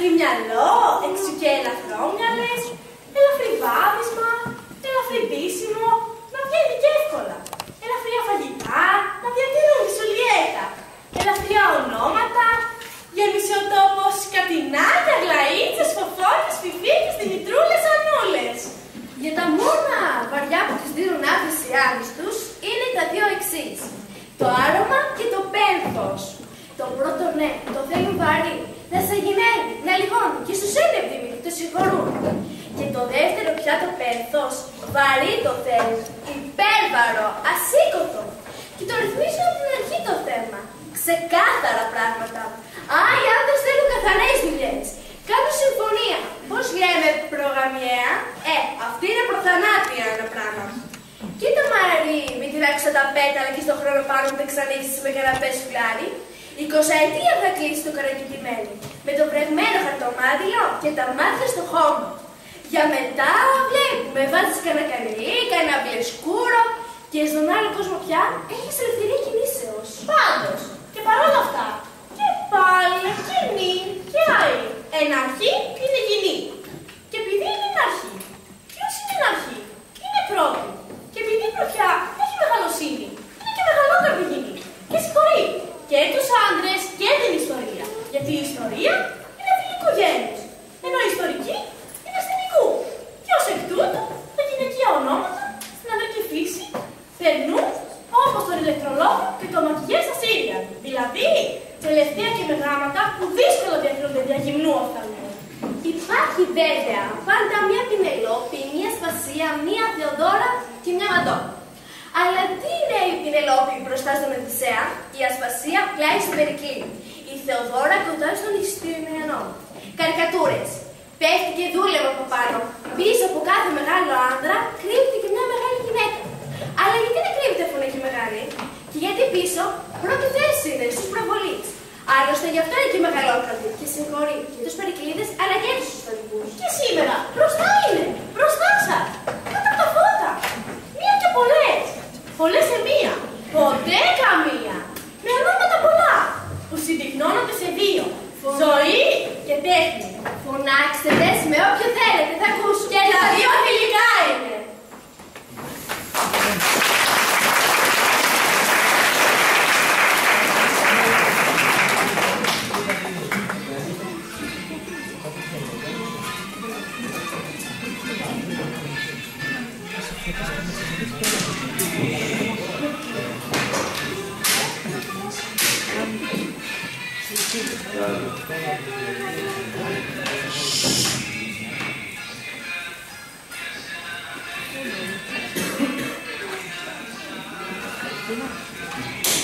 ελαφρύ μυαλό, εξού και ελαφρόμυαλες, ελαφρύ βάδισμα, ελαφρύ ντύσιμο, να βγαίνει και εύκολα. Ελαφριά φαγητά, να διατηρούν τη σουλιέτα. Ελαφριά ονόματα, γεμισιοτόπος, κατινάκια, γλαΐτσες, φοφώνες, φιφίκες, δημητρούλες, ανούλες. Για τα μόνα βαριά που τους δίνουν άβηση άγιστους είναι τα δύο εξής. Το άρωμα και το πένθος. Το πρώτο ναι, το θέλουν βαρύ, να σαγηνεύει, να λιγώνει και στους ένευδημοι το συγχωρούν. Και το δεύτερο πια το πένθος, βαρύ το θέλουν, υπέρβαρο, ασήκωτο. Και το ρυθμίζουν από την αρχή το θέμα. Ξεκάθαρα πράγματα. Οι άντρες θέλουν καθαρές δουλειές. Κάνουν συμφωνία. Πώς λέμε προγραμμιαία, αυτή είναι προθανάτια ένα πράγμα. Κοίτα Μαρή, μην τυράξω τα πέταλα και στον χρόνο πάνω που δεν ξανοίξεις με καναπές φουλάρι. 20 ετία θα κλείσει το καρακιτημένο. Με το βρεγμένο χαρτομάτιλο και τα μάτια στο χώμα. Για μετά βλέπουμε, βάζεις κανένα κανελί, κανένα μπλε-σκούρο και στον άλλο κόσμο πια έχεις ελευθερία κινήσεως. Πάντως, και παρόλα αυτά, και πάλι, και νυν, και άι. Εν αρχή είναι γυνή. Και επειδή είναι εν αρχή, ποιος είναι εν αρχή, είναι πρώτη. Και επειδή πια έχει μεγαλοσύνη, είναι και μεγαλόκαρδη γυνή. Και συγχωρεί και τους άντρες και την ιστορία. Γιατί η ιστορία είναι φιλικού γένους, ενώ η ιστορική είναι αστυνικού. Και ως εκ τούτου, τα γυναικεία ονόματα στην ανδρική φύση περνούν όπως τον ηλεκτρολόγο και το μακιγιέ στα σύρια. Δηλαδή, τελευταία και με γράμματα που δύσκολα διακρίνονται δια γυμνού οφθαλμού. Υπάρχει βέβαια πάντα μία Πινελόπη, μία Σπασία, μία Θεοδόρα και μία Μαντώ. Αλλά τι είναι η Πινελόπη μπροστά στον Οδυσσέα, η Ασπασία πλάι στον Περικλή, η Θεοδόρα κοντά στον Ιστιονιανό. Καρικατούρες. Πέφτει και δούλευε από πάνω. Πίσω από κάθε μεγάλο άντρα κρύβεται και μια μεγάλη γυναίκα. Αλλά γιατί δεν κρύβεται αφού είναι και μεγάλη, και γιατί πίσω πρώτη θέση είναι στους προβολείς. Άλλωστε γι' αυτό είναι και μεγαλόκαρδη και συγχωρεί και τους Περικλείδες αλλά και τους ιστορικούς. Και σήμερα μπροστά είναι, μπροστά σας, κάτω από τα φώτα. Μία και πολλές, πολλές σε μία, ποτέ καμία. Με ονόματα πολλά, που συντυκνώνονται σε δύο. Ζωή και τέχνη. Φωνάξτε τες με όποιο θέλετε, θα ακούσω. Και τα δύο φιλικά είναι.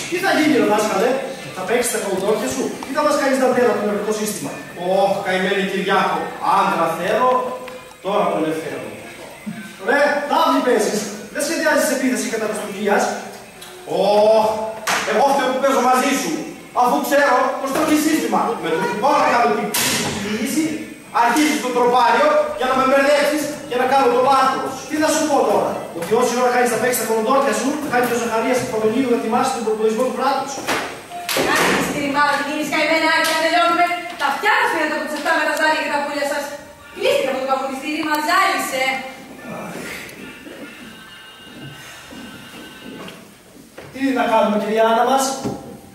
Τι θα γίνει, ρε δάσκαλε, θα παίξεις τα κολοτόρια σου ή θα μας κάνεις δαντέλα από το νευρικό σύστημα. Ωχ, καημένη Κυριάκο, άντρα θέλω, τώρα τον ελευθέρω. Ρε, τάβλη παίζεις, δεν σχεδιάζεις επίθεση κατά της Τουρκίας. Ωχ, εγώ φταίω που παίζω μαζί σου, αφού ξέρω πως το έχει σύστημα. Με το τυπικό να κάνω την ποιήση, αρχίζεις το τροπάριο για να με μπερδέψεις και να κάνω το λάθος. Τι θα σου πω τώρα, ότι όση ώρα κάνεις να παίξεις τα κολοτόρια σου, θα κάνει και ο Ζαχαρίας του Παπαγγείλου να ετοιμάσει τον προπολογισμό του κράτους. Κάντε τη στηριμάδα την κίνηση καημένα και αν τελειώνουμε, τα αυτιά μας πήρατε από τις 7 με τα ζάρια και τα πουλιά σας. Κλείστηκε από το καπονιστήρι, μας ζάλισε. Τι να κάνουμε, κυρία Άννα μας,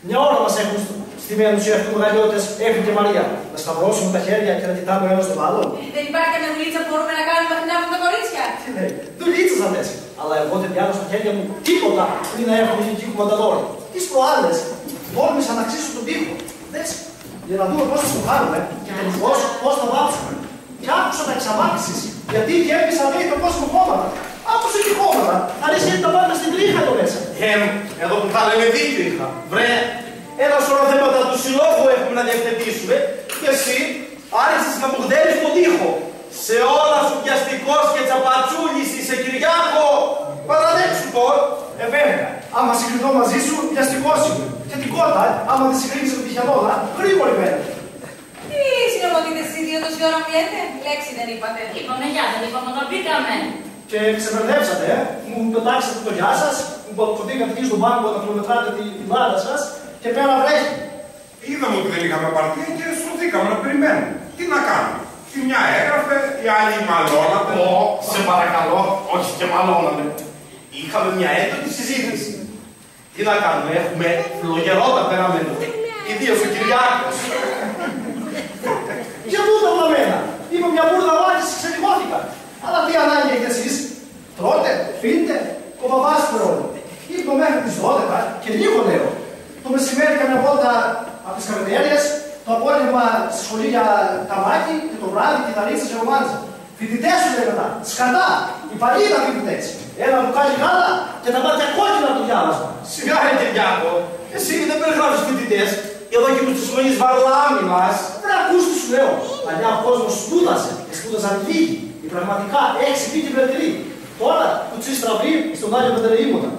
μια ώρα μας έχουν στημένους οι αρχιμεγαλειώτες Εύη και Μαρία. Να σταυρώσουμε τα χέρια και να κοιτάμε ο ένας τον άλλον. Δεν υπάρχει καμιά δουλίτσα που μπορούμε να κάνουμε να με τα κορίτσια. Τι λέει, δουλίτσας να λες. Αλλά εγώ δεν πιάνω στα χέρια μου τίποτα πριν να έχω την κύκου μανταδόρη. Τις προάλλες, τόλμησα να αξίσω τον τοίχο. Δες, για να δούμε πώς θα το κάνουμε και τελικώς πώς θα βάψουμε. Και άκουσα τα εξαμάτησης, γιατί γέμισα λέει το κόσμο κόμματα. Άκουσε και κόμματα, αρέσει τα πάντα στην τρίχα εδώ μέσα. Εδώ που θα λέμε δίτριχα. Βρε, ένα σωρό θέματα του συλλόγου έχουμε να διευθετήσουμε και εσύ άρχισες να μου γδέρεις τον τοίχο. Σε όλα σου πιαστικός και τσαπατσούλης είσαι, Κυριάκο. Παραδέξου το. Βέβαια, άμα συγκρινώ μαζί σου, πιαστικός είμαι. Και την κότα, άμα δεν συγκρίνεις με τη χιανόλα, γρήγορη μέρα. Τι συνομωτείτε εσείς δύο τόση ώρα μου λέτε, λέξη δεν είπατε. Είπαμε γεια, δεν είπαμε όταν μπήκαμε. Και ξεπερδέψατε, μου πετάξατε το γεια σας, μου προτείνατε εκεί στον πάγκο να χιλομετράτε τη μπάντα σας και πέρα βρέχει. Είδαμε ότι δεν είχαμε απαρτία και σωθήκαμε να περιμένουμε. Τι να κάνω. Τη μια έγραφε, η άλλη μαλώνατε. Σε παρακαλώ, όχι και μαλώναμε. Είχαμε μια έντονη συζήτηση. Τι να κάνουμε, έχουμε φλογερότα περαμένα. Ιδίως ο Κυριάκος. Για τούτα βλαμμένα. Είμαι μια μπουρδα βάκης και ξελιγώθηκα. Αλλά τι ανάγκη έχετε εσείς. Τρώτε, πίνετε, ο παπάς πρώτο. Ήρθω μέχρι τις 12 και λίγο λέω. Το μεσημέρι καμιά βόλτα από τις καφετέριες, το απόγευμα στη σχολή για ταμάκι και το βράδυ κιθαρίστας και ρομάντζα. Φοιτητές σου λέει μετά, σκατά, οι παλιοί τα φοιτητές. Ένα που κάνει γάλα και τα μάτια κόκκινα του διάβασμα. Σιγά ρε Κυριάκο, εσύ δεν περιγράφεις φοιτητές. Εδώ και με τους συμφωνείς βαρλά μιλάς. Πρέπει να ακούσεις τι σου λέω. Παλιά ο κόσμος σπούδασε και σπούδαζαν λίγοι. Οι πραγματικά 6 πήγε βρετηροί. Τώρα του τσίστραυρεί στον Άγιο Πεντερεήμονα.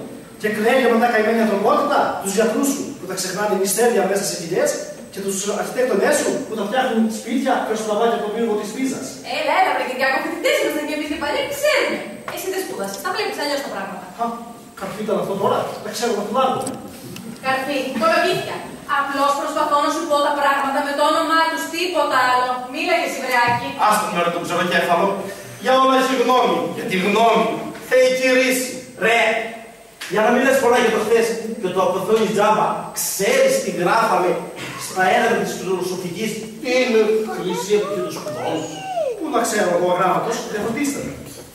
Και κλαίει μετά καημένη ανθρωπότητα τους γιατρούς σου που τα ξεχνάνε μυστέρια μέσα σε κοιλιές και τους αρχιτέκτονές σου που τα φτιάχνουν σπίτια και στο λαβάκι από τον πύργο της Πίζας. Έλα, βρε Κυριάκο, φοιτητές ήμασταν και εμείς και παλιοί, ξέρουμε. Εσύ δεν σπούδασες, τα βλέπεις αλλιώς τα πράγματα. Καρφί ήταν αυτό τώρα, δεν ξέρω να πουλάγω. Καρφί, κολοκύθια. Απλώς προσπαθώ να σου πω τα πράγματα με το όνομά τους, τίποτα άλλο. Μίλα και Σιβρεάκη. Άστο με τον ψευδοκέφαλο. Για όλα έχει γνώμη. Για τη γνώμη θέλει κυρίση. Ρε, για να μην λες πολλά για το χθες και το αποθώνεις τζάμπα, ξέρεις τι γράφαμε στα έργα της φιλοσοφικής. Τι είναι χρήση και του σπουδών. Πού να ξέρω εγώ γράμματος, δεν ρωτήστε.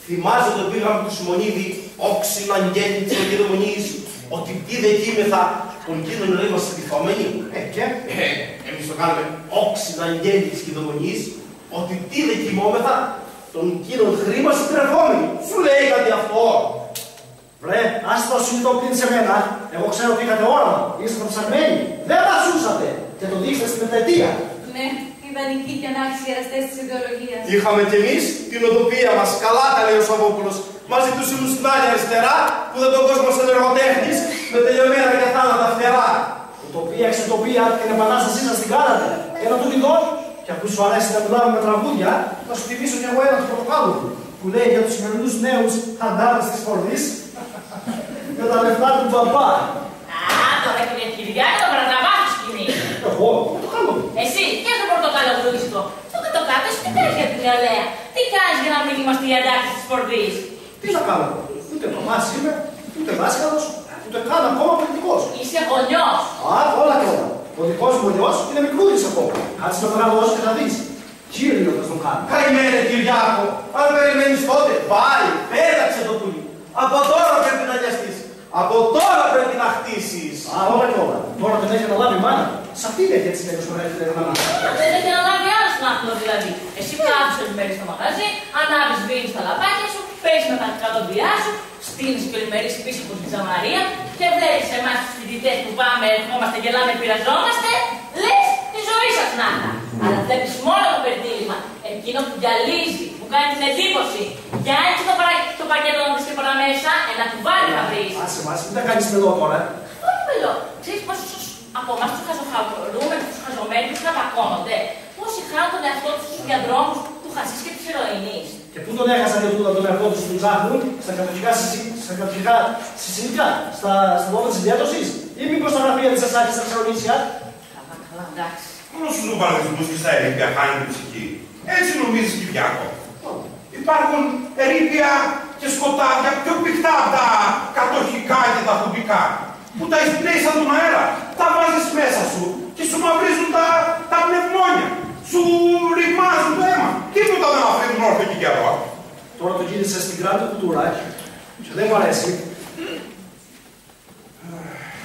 Θυμάσαι το επίγραμμα του Σιμονίδη, όξυλα αγγέλη της Οδηρομονής, ότι τι δεν κείμεθα των κίνων ρήμα στιφωμένοι. Και. Εμείς το κάνουμε όξυλα αγγέλη της Οδηρομονής, ότι τι δεν κοιμόμεθα των κίνων χρήμα συντρεφόμενοι. Σου λέει κάτι αυτό. Βρε, άσε το συνειδητοποιείτε σε μένα. Εγώ ξέρω ότι είχατε όραμα. Ήσασταν ψαγμένοι. Δεν βασούσατε. Και το δείξατε στην πενταετία. Ναι, ιδανικοί και ανάξιοι εραστές της ιδεολογίας. Είχαμε κι εμείς την οτοπία μας. Καλά τα λέει ο Σαββόπουλος. Μας ζητούσαμε στην άλλη αριστερά που δεν τον κόσμο σαν εργοτέχνης με τελειωμένα και θάνατα φτερά. Ουτοπία, εξωτοπία, την επανάστασή σας την κάνατε. Ένα του διδόν. Και αφού σου αρέσει να μιλάμε με τραγούδια, θα σου θυμίσω κι εγώ ένα του Πορτοκάλου που λέει για τους σημερινούς νέους αντάρτες της φορδής με τα λεφτά του μπαμπά. Τώρα κύριε Κυριάκο, το παρατραβάς στη σκηνή. Εγώ, το κάνω. Εσύ, και το πορτοκάλο γλούιστο. Στο κάτω κάτω, εσύ τι κάνεις για την νεολαία. Τι κάνεις για να μην είμαστε οι αντάρτες της φορδής. Τι να κάνω, ούτε παπάς είμαι, ούτε δάσκαλος, ούτε καν ακόμα πολιτικός. Είσαι γονιός. Α, όλα και όλα. Ο δικός μου γονιός είναι μικρούλης ακόμα. Κάτσε να μεγαλώσει και θα δεις. Κύριε θα τον κάνω. Καημένε Κυριάκο, αν περιμένεις τότε, πάλι, πέταξε το πουλί. Από τώρα πρέπει να νοιαστείς. Από τώρα πρέπει να χτίσεις. Α, όλα και όλα. Τώρα δεν έχει αναλάβει η μάνα. Σ' αυτή έχει έτσι λέγω σου βρέχει λέγω μάνα. Δεν έχει αναλάβει άλλος ναύλο δηλαδή. Εσύ κάθεσαι όλη μέρα στο μαγαζί, ανάβεις βίνεις τα λαπάκια σου, παίζεις με τα κατομπιά σου, στείνεις και όλη μέρα πίσω από την Τζαμαρία και βλέπεις εμάς τους φοιτητές που πάμε, ερχόμαστε, γελάμε, πειραζόμαστε, λες τη ζωή σας να είναι. Αλλά βλέπεις μόνο το περιτύλιγμα, εκείνο που γυαλίζει, που κάνει την εντύπωση. Για έτσι το πακέτο να δεις και παρά μέσα, ένα κουβάρι θα βρεις. Άσε μας, μην τα κάνεις μελό τώρα. Όχι μελό. Ξέρεις πόσους από εμάς τους χαζοχαρούμενους, τους χαζομένους, τους κατακώνονται. Πόσοι χάνουν τον εαυτό τους στους διαδρόμους του χασίς και της ηρωινής. Και πού τον έχασαν για τούτα τον εαυτό τους που ψάχνουν, στα κατοχικά συσσυνικά, στα βόμβα της διάδοσης, ή μήπως στα γραφεία της Ασάκης στα Θεσσαλονίκια. Καλά, εντάξει. Μόνο στους λουμπαρδισμούς και στα ερήπια χάνει την ψυχή. Έτσι νομίζεις, Κυριάκο. Υπάρχουν ερήπια και σκοτάδια πιο πηχτά από τα κατοχικά και τα κουμπικά. Που τα εισπνέεις σαν τον αέρα, τα βάζεις μέσα σου και σου μαυρίζουν τα πνευμόνια. Σου ρημάζουν το αίμα. Τίποτα δεν αφήνουν όρθιο και καιρό. Τώρα το γύρισε στην γράμμη κουλτούρα και δεν μου αρέσει.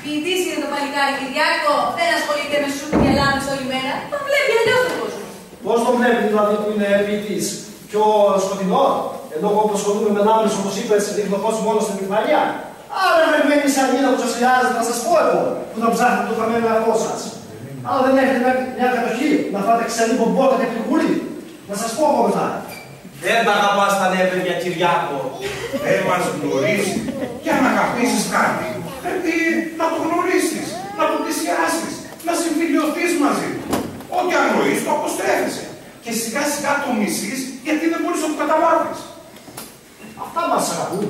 Ποιητής είναι το παλικάρι Κυριάκο, δεν ασχολείται με σούπι και λάμες όλη μέρα. Τον βλέπει αλλιώς τον κόσμο. Πώς τον βλέπει δηλαδή που είναι ποιητής, πιο σκοτεινό, ενώ εγώ που ασχολούμαι με λάμες όπως είπες, ρίχνω κόσμο μόνο στην επιφάνεια. Άρα βρεγμένη σανίδα που σας χρειάζεται να σας πω εγώ, που θα ψάχνετε το χαμένο εαυτό σας. Αλλά δεν έχετε μια κατοχή να φάτε ξένη μπομπότα και πικούλη. Να σας πω εγώ μετά. Δεν τα αγαπάς τα νεύρια, Κυριάκο. Δεν μας γνωρίζει. Για να αγαπήσεις κάτι, πρέπει να το γνωρίσεις, να το πλησιάσεις, να συμφιλιωθείς μαζί του. Ό,τι αγνοείς, το αποστρέφεσαι. Και σιγά σιγά το μισείς, γιατί δεν μπορείς να το καταλάβεις. Αυτά μας αγαπούν.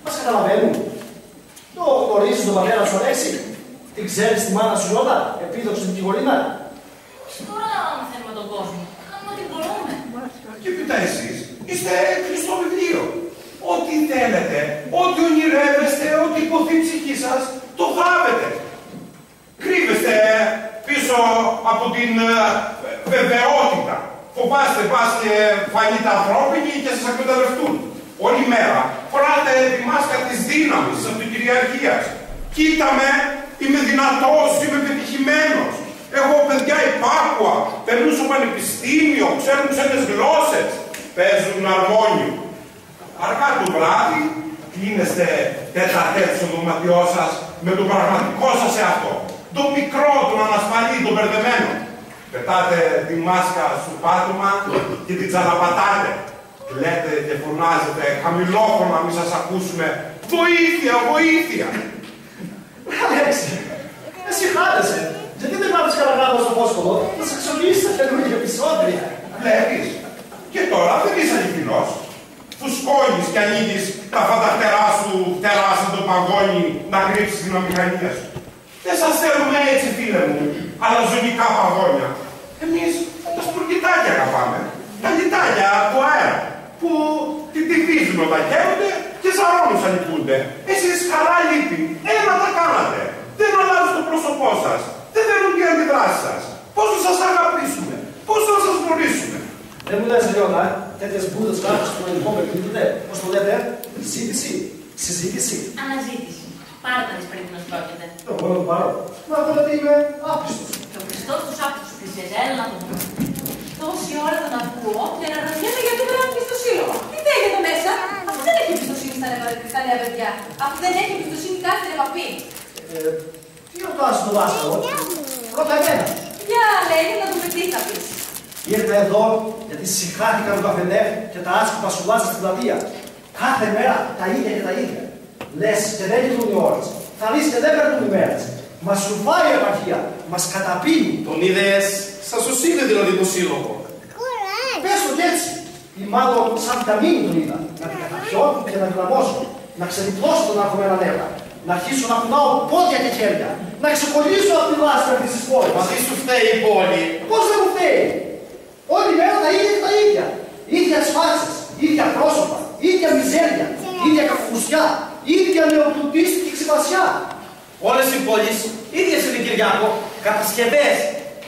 Μας καταλαβαίνουν. Το γνωρίζεις τον πατέρα σου Αλέξη. Την ξέρεις τη μάνα σου Ρώτα, επίδοξη την Κιγολίνα. Τώρα μαθαίνουμε τον κόσμο. Κάνουμε ό,τι Και έπειτα εσείς είστε κλειστό βιβλίο. Ό,τι θέλετε, ό,τι ονειρεύεστε, ό,τι υποθεί η ψυχή σας, το θάβετε. Κρύβεστε πίσω από την βεβαιότητα. Φοβάστε, πας και φανείτε ανθρώπινοι και σας εκμεταλλευτούν. Όλη μέρα φοράτε τη μάσκα της δύναμης, της αυτοκυριαρχίας. Κοίτα με, είμαι δυνατός, είμαι πετυχημένος. Εγώ παιδιά υπάκουα, περνούν στο πανεπιστήμιο, ξέρουν ξένες γλώσσες, παίζουν αρμόνιο. Αργά το βράδυ κλείνεστε τέτα-τέτ στο δωμάτιό σας με τον πραγματικό σας εαυτό. Το μικρό, τον ανασφαλή, τον μπερδεμένο. Πετάτε τη μάσκα στο πάτωμα και την ξαναπατάτε. Λέτε και φωνάζετε χαμηλόφωνα, μη σας ακούσουμε. Βοήθεια, βοήθεια! Αλέξη, εσύ χάτεσαι. Γιατί δεν βάζεις καραγάδα στο φόσκολο, θα σε εξοπλίσεις τα καινούργια επεισόδια. Βλέπεις, και τώρα δεν είσαι αληθινός. Φουσκώνεις και ανοίγεις τα φανταχτερά σου φτερά σαν το παγόνι να κρύψεις την αμηχανία σου. Δεν σας θέλουμε έτσι, φίλε μου, αλαζονικά παγόνια. Εμείς τα σπουργητάκια αγαπάμε. Τα λιτάκια του αέρα, που την τυφίζουν όταν χαίρονται και ζαρώνουν σαν νικούνται. Εσείς χαρά λύπη, ένα τα κάνατε. Δεν αλλάζουν το πρόσωπό σας. Δεν θέλουν και αντιδράσεις σας. Πώς θα σας αγαπήσουμε, πώς θα σας γνωρίσουμε. Δεν μου λες, Λιώνα, τέτοιες μπούδες γράφεις στο ελληνικό παιχνίδι, πώς το λέτε, ζήτηση, συζήτηση. Αναζήτηση. Πάρα τα δεις περί τίνος πρόκειται. Εγώ να το πάρω. Μα εγώ γιατί είμαι άπιστος. Και ο Χριστός τους άπιστους πλησιάζει, έλα να το δούμε. Τόση ώρα τον ακούω και αναρωτιέμαι γιατί δεν έχει στο σύλλογο. Τι θέλει εδώ μέσα, αφού δεν έχει εμπιστοσύνη στα νέα παιδιά, αφού δεν έχει εμπιστοσύνη κάθε την επαφή. Τι ρωτάς τον δάσκαλο, ρώτα εμένα. Για λέγε να δούμε τι θα πεις. Ήρθα εδώ γιατί συγχάθηκαν το καφενέ και τα άσκοπα σουλάτσα στην πλατεία. Κάθε μέρα τα ίδια και τα ίδια. Λες και δεν γυρνούν οι ώρες. Θα λες και δεν περνούν οι μέρες. Μας σουρφάει η επαρχία. Μας καταπίνει. Τον είδες, σας το είδε δηλαδή το σύλλογο. Πες το κι έτσι. Ή μάλλον σαν βιταμίνη τον είδα. Να την καταπιώ και να την γραμμώσω. Να ξεδιπλώσω τον άγχο με ένα νεύρα. Να αρχίσω να κουνάω πόδια και χέρια. Να ξεκολλήσω από τη λάσπη αυτής της πόλης. Μα τι σου φταίει η πόλη. Πώς δεν μου φταίει. Όλη μέρα τα ίδια και τα ίδια. Ίδια σφάξεις, ίδια πρόσωπα, ίδια μιζέρια, ίδια κακοφουσιά, ίδια νεοπλουτίστικη ξυπασιά. Όλες οι πόλεις, ίδιες είναι Κυριάκο, κατασκευές.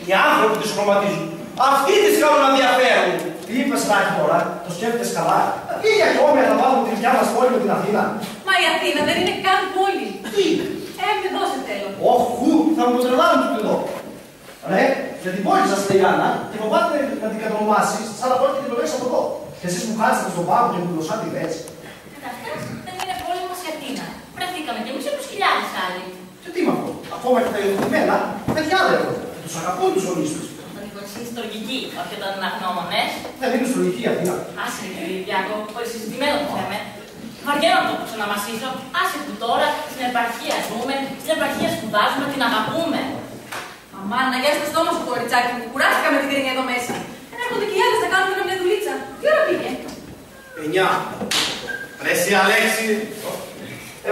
Οι άνθρωποι τις χρωματίζουν. Αυτοί τις κάνουν να διαφέρουν. Τι είπες Ράκη τώρα, το σκέφτεσαι καλά. Ίδια και όμοια θα βάλουμε τη δικιά μας πόλη με την Αθήνα. Μα η Αθήνα δεν είναι καν πόλη. Τι. Με δώσε θέλω. Όχου, θα μου το τρελάνουν το πληρό. Ρε, για την πόλη σας λέει η Άννα και φοβάται να την κατονομάσεις σαν να πάρει και την προβέξει από εδώ. Και εσείς μου κάτσετε στον πάγκο και μου δώσατε ιδέες. Καταρχάς δεν είναι πόλη μας η Αθήνα. Βρεθήκαμε κι εμείς όπως χιλιάδες άλλοι. Και τι με αυτό, ακόμα και τα ειδοποιημένα, παιδιά δεν έχουν. Και τους αγαπούν τους γονείς τους. Όταν είναι στοργικοί, όχι όταν είναι αγνώμονες. Δεν είναι στοργική η Αθήνα. Άσε κύριε Κυριάκο, πολύ συζητημένο το θέμα. Βαριέμαι να το ξαναμασίσω. Άσε που τώρα στην επαρχία ζούμε, στην επαρχία σπουδάζουμε, την αγαπούμε. Μαμά, αναγκάζει το στόμα σου, κοριτσάκι μου. Κουράστηκα με την κρίνια εδώ μέσα. Δεν έρχονται και οι άλλες να κάνουν μια δουλίτσα. Τι ώρα πήγε? 9. Ρε εσύ Αλέξη,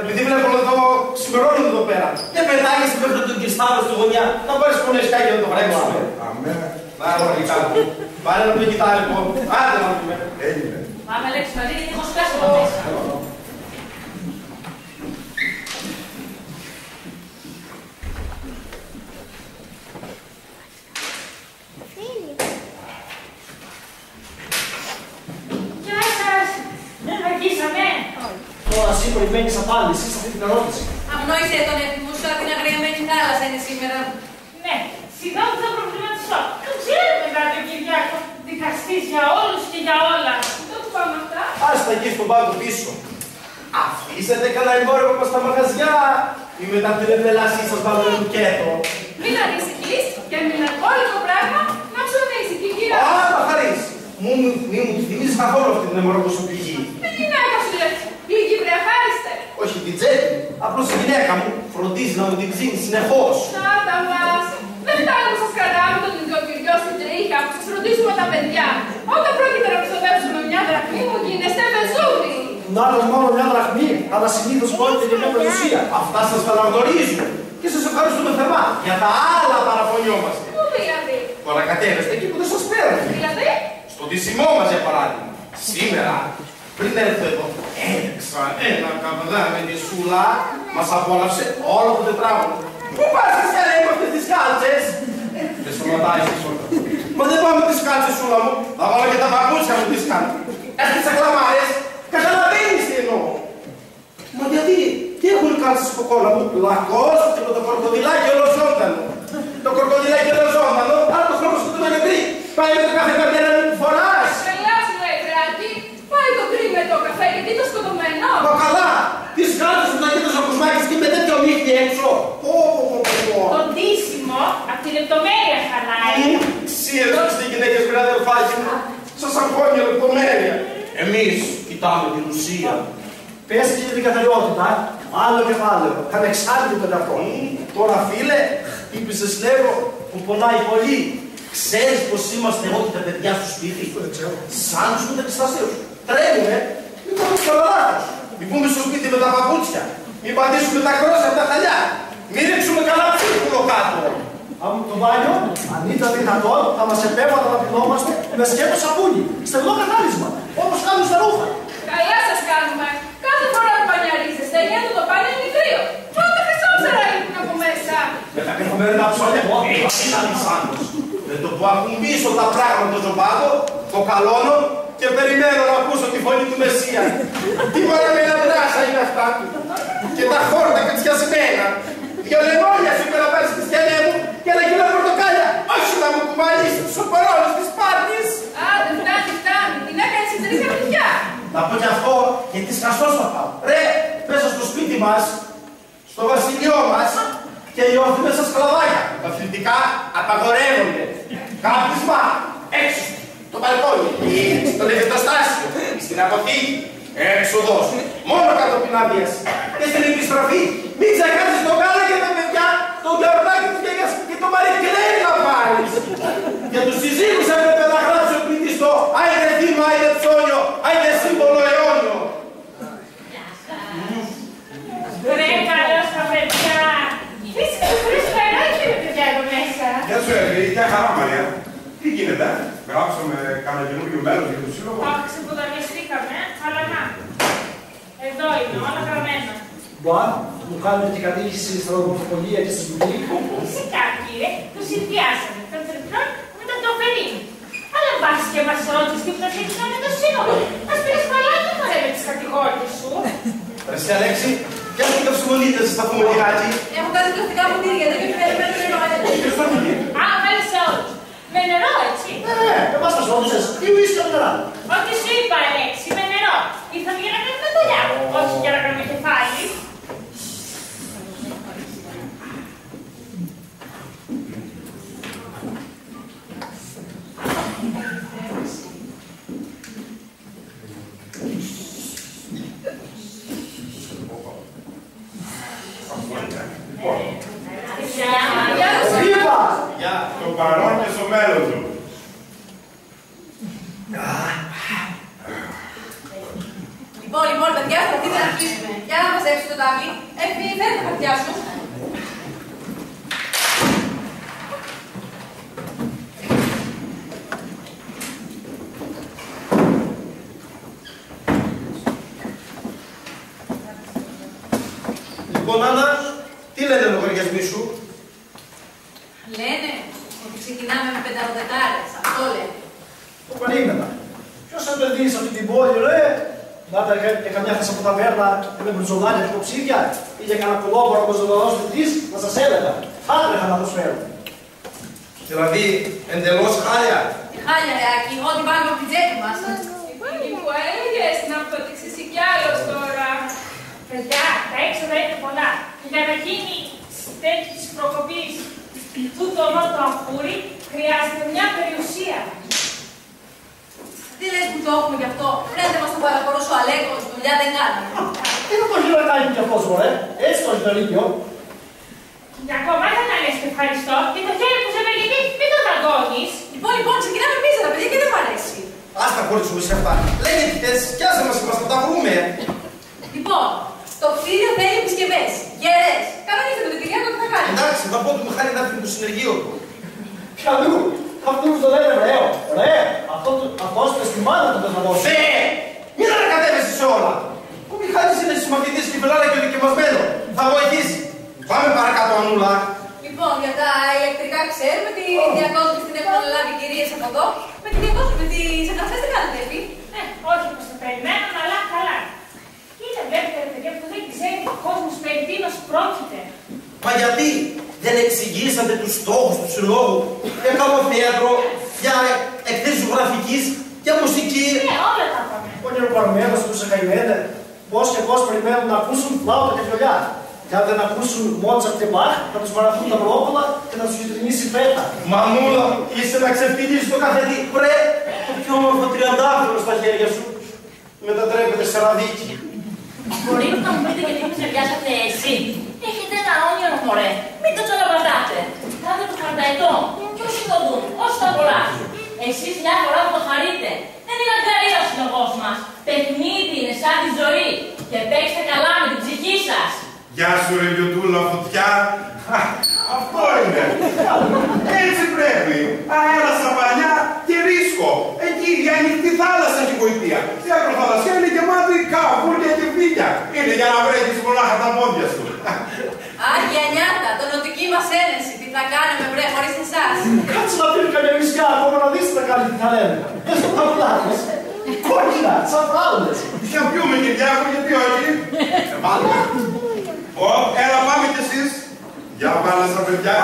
επειδή βλέπω εδώ ξημερώνουν εδώ πέρα. Δεν πετάγεσαι μέχρι τον Κριστάβο στη γωνιά, να πάρεις πονεσκάκι και να το βρέξουμε. Αμέ. Πάρε το κιτάρι. Πάρε το κιτάρι λοιπόν. Άντε να πούμε. Έγινε. Πάμε Αλέξη μαζί, γιατί έχω σκάσει εδώ μέσα. Γεια σας! Δεν αργήσαμε! Τώρα εσύ περιμένεις απάντηση σε αυτή την ερώτηση. Αγνόησε τον έτοιμο σου, την αγριεμένη θάλασσα είναι σήμερα. Ναι, σιγά που θα προβληματιστώ. Το ξέρετε κάτι ο Κυριάκο. Δικαστής για όλους και για όλα. Δεν του πάμε αυτά. Άστα εκεί στον πάγκο πίσω. Αφήσετε κανένα εμπόρευμα μας στα μαγαζιά ή μετά την εντελάσή σας βάλω το λουκέτο. Μην ανησυχείς και μην όλο το πράγμα να ψωνίσει την κυρία. Α, τα χαρίς. Μη μου τη θυμίζεις καθόλου αυτή την αιμορρογοσοπηγή. Με γυναίκα σου λες, λίγη βρεχάριστε. Όχι την τσέπη. Απλώς η γυναίκα μου φροντίζει να μου την ψήνει συνεχώς. Να τα μας. Δεν φτάνει που σας κρατάμε τον νοικοκυριό στην τρίχα, που σας φροντίζουμε τα παιδιά. Όταν πρόκειται να ξοδέψουμε μια δραχμή μου γίνεστε βεζούδι. Να άλλος μόνο μια δραχμή, αλλά συνήθως πρόκειται για μια περιουσία. Αυτά σας παραγνωρίζουν. Και σας ευχαριστούμε θερμά. Για τα άλλα παραπονιόμαστε. Πού δηλαδή? Τώρα κατέβεστε εκεί που δεν σας παίρνει. Δηλαδή? Στον ντυσιμό μας για παράδειγμα. Σήμερα, πριν έρθω εδώ, έλεξα ένα καβδά με τη σούλα, μας απόλαυσε όλο το τετράγωνο. Πού πας και σκαλέ με αυτές τις κάλτσες? Δεν σταματάει στη σούλα. Μα δεν πάω με τις κάλτσες, σούλα μου. Θα βάλω και τα παπούτσια μου τις κάνω. Έχεις τις ακλαμάρες. Καταλαβαίνεις τι εννοώ. Μα γιατί, τι έχουν οι κάλτσες στο κόλλα μου? Λακός και με το κορκοδιλάκι ολοζώντανο. Το κορκοδιλάκι ολοζώντανο, άρα το χρόνο σου το νεκρή. Πάει με το καφέ καρδιέρα μου που φοράς. Καλά σου λέει, Κρέατη. Πάει το κρύ με το καφέ γιατί το σκοτωμένο. Μα καλά, τις κάλτσες σου τα κοίτας ο Κουσμάκης και με τέτοιο μύχτη έξω. Το ντύσιμο, από τη λεπτομέρεια χαλάει. Ξίες στις γυναίκες με αδερφάκι μου, σας αγχώνει η λεπτομέρεια. Εμείς κοιτάμε την ουσία. Πες και για την καθαριότητα, άλλο κεφάλαιο, ανεξάρτητο με αυτό. Τώρα φίλε, χτύπησες λέγω που πονάει πολύ. Ξέρεις πως είμαστε εγώ και τα παιδιά στο σπίτι? Δεν ξέρω. Σαν τους μεταξυστασίους. Τρέμουνε, μην πάμε στο λαλάκος. Μην πούμε στο σπίτι με τα παπούτσια. Μην πατήσουμε τα κρόσια από τα χαλιά. Μην ρίξουμε καλά ψήφουλο κάτω. Από το μπάνιο, αν ήταν δυνατόν, θα μας επέβαλα να πεινόμαστε με σκέτο σαπούνι. Στεγνό καθάρισμα, όπως κάνουν στα ρούχα. Καλά σας κάνουμε. Κάθε φορά που μπανιαρίζεστε, νιώθω το μπάνιο είναι κρύο. Πότε χρυσόψερα λείπουν από μέσα. Με τα καθημερινά ψώνια, έτσι είναι αλυσάντος. Με το που ακουμπήσω τα πράγματα στο πάτο, το καλώνω και περιμένω να ακούσω τη φωνή του Μεσσία. Τι παραμένα δράσα είναι αυτά. Και τα χόρτα και τσιασμένα. Δυο λεμόνια σου να πάρεις στη σκελέ μου και ένα κιλό πορτοκάλια. Όχι να μου κουβαλήσεις τους οπερόλους της πάρτης. Άντε, φτάνει, φτάνει. Την έκανε συντηρήσει παιδιά. Να πω κι αυτό γιατί σκαστός θα πάω. Ρε, μέσα στο σπίτι μας, στο βασιλειό μας και νιώθει μέσα σκλαβάκια. Τα αθλητικά απαγορεύονται. Κάπισμα, έξω, το μπαλκόνι, στο λεβετοστάσιο, στην αποθήκη, έξοδος, μόνο κατόπιν άδειας. Και στην επιστροφή, μην ξεχάσεις το γάλα για τα παιδιά, το γιαουρτάκι της γιαγιάς και το μαρικλέρι να πάρεις. Για τους συζύγους έπρεπε να γράψει ο ποιητής το «Άιντε θύμα, άιντε ψώνιο, άιντε σύμβολο αιώνιο». Ρε, καλώς τα παιδιά. Είσαι το χρήσιμο νεράκι με παιδιά εδώ μέσα. Γεια σου, Έργη, γεια χαρά, Μαρία. Τι γίνεται, γράψαμε κανένα καινούργιο μέλος για το σύλλογο? Όχι, ξεποταριαστήκαμε, αλλά να. Εδώ είναι, όλα γραμμένα. Μπα, μου κάνετε την κατήχηση στην οδομορφοπολία και στη δουλειά. Φυσικά, κύριε, τους συνδυάσαμε τον τριπλό με τον τροφερή. Αλλά πας και μας ρώτησες τι προσέξαμε με το σύλλογο. Μας πήρες παλάκι μωρέ με τις κατηγόρτες σου. Εσύ, Αλέξη, πιάσε την καψιμονίτες στα πούμε λιγάκι. Έχω κάτι πλαστικά ποτήρια, δεν περιμένω νερό. Ποιος θα βγει? Α, βάλεις σε όλους. Με νερό, έτσι. Εμάς μας ρώτησες, τι ουίσκι από νερά. Ό,τι σου είπα, Αλέξη, με νερό. Ήρθαμε για να κάνουμε δουλειά, όχι για να κάνουμε κεφάλι. Είπα! Στο παρόν και στο μέλλον του. Λοιπόν, παιδιά, θα δείτε να αρχίσουμε. Για να μαζέψει το τάβλι. Φέρε τα χαρτιά σου. Λοιπόν, Άννα, τι λένε οι λογαριασμοί σου? Λένε ότι ξεκινάμε με 500 τάρες. Αυτό λένε. Το περίμενα. Ποιος θα επενδύσει αυτή την πόλη, ρε. Να ήταν και καμιά θέση από τα βέρνα με μπρουτζολάκια και κοψίδια ή για κανένα κολόμπαρο όπως ο λαός της, να σας έλεγα. Θα έτρεχα να τους φέρω. Δηλαδή, εντελώς χάλια. Τι χάλια, Ρεάκη, ό,τι βάλουμε από την τσέπη μας. Τι μου έλεγες να αποδείξεις κι άλλος τώρα. Παιδιά, τα έξοδα είναι πολλά. Για να γίνει τέτοιη της προκοπής τούτο εδώ το αμπούρι, χρειάζεται μια περιουσία. Τι λες που το έχουμε γι' αυτό. Φρέντε μας τον παραπορό σου Αλέκος, δουλειά δεν κάνει. Τι να το γύρω να κάνει κι αυτός, μωρέ. Έτσι το έχει το ίδιο. Για ακόμα δεν να λες ευχαριστώ και το χέρι που σε μελική μην το δαγκώνεις. Λοιπόν, ξεκινάμε εμείς, τα παιδιά, και δεν μ' αρέσει. Ας τα κόρη σου σε αυτά. Λέγε τι θες, πιάσε μας είμαστε, τα βρούμε. Λοιπόν, το κτίριο θέλει επισκευές. Γερές. Κανονίστε με την κυρία το τι θα κάνει. Εντάξει, θα πω του Μιχάλη να έρθει το συνεργείο του. Πιανού, αυτούς το λένε ωραίο. Ωραία, αυτός με στη μάνα του πεθανός. Μην ανακατεύεσαι σε όλα. Ο Μιχάλης είναι συμμαθητής και πελάρα και οδικευασμένο. Θα βοηθήσει. Πάμε παρακάτω, Ανούλα. Λοιπόν, για τα ηλεκτρικά ξέρουμε ότι η διακόσμηση την έχουν αναλάβει κυρίες από εδώ. Με τη διακόσμηση, με τις εγγραφές δεν κάνετε, Εφη. Όχι όπως το περιμένουν, αλλά καλά. Κοίτα, βλέπετε, ρε παιδιά, που δεν ξέρει ο κόσμος περί τίνος πρόκειται. Μα γιατί δεν εξηγήσατε τους στόχους του συλλόγου για καλοθέατρο, για εκθέσεις γραφικής, για μουσική. Όλα τα πάμε. Ο νεοπαρμένος του σε καημένε, πώς και πώς περιμένουν να ακούσουν φλάουτα και βιολιά. Και αν δεν ακούσουν Μότσαρτ και Μπαχ, θα τους παραθούν τα βρόκολα και θα τους γειτονίσει πέτα. Μανούλα, είσαι να ξεφτυλίσεις το καθετή. Πρέ, το πιο όμορφο τριαντάφυλλο στα χέρια σου. Μετατρέπεται σε ραδίκι. Μπορείτε να μου πείτε γιατί ξεριάσατε εσύ. Έχετε ένα όνειρο, μωρέ. Μην το τσαλαπατάτε. Κάντε το χαρταετό. Και όσοι το δουν, όσοι το απολαύσουν. Εσείς μια φορά που το χαρείτε. Δεν είναι αγκαρία ο συλλογός μας. Παιχνίδι είναι σαν τη ζωή. Και παίξτε καλά με την ψυχή σας. Γεια σου ρε Λιωτούλα φωτιά. Αυτό είναι. Έτσι πρέπει. Αέρα στα πανιά και ρίσκο. Εκεί η ανοιχτή θάλασσα έχει γοητεία. Η ακροθαλασσία είναι γεμάτη καβούρια και βίλια. Είναι για να βρέχεις μονάχα τα πόδια σου. Άγια νιάτα, το νοτική μας ένεση. Τι θα κάνουμε, βρε, χωρίς εσάς. Κάτσε να πήρε καμιά μισιά ακόμα να δεις τι θα κάνει, τι θα λένε. Πες το παυλάδες. Κόκκινα, σαν φράουλες. Ποια πιούμε Κυριάκο, γιατί όχι. Βάλε. Έλα πάμε κι εσείς. Για πάμε στα παιδιά.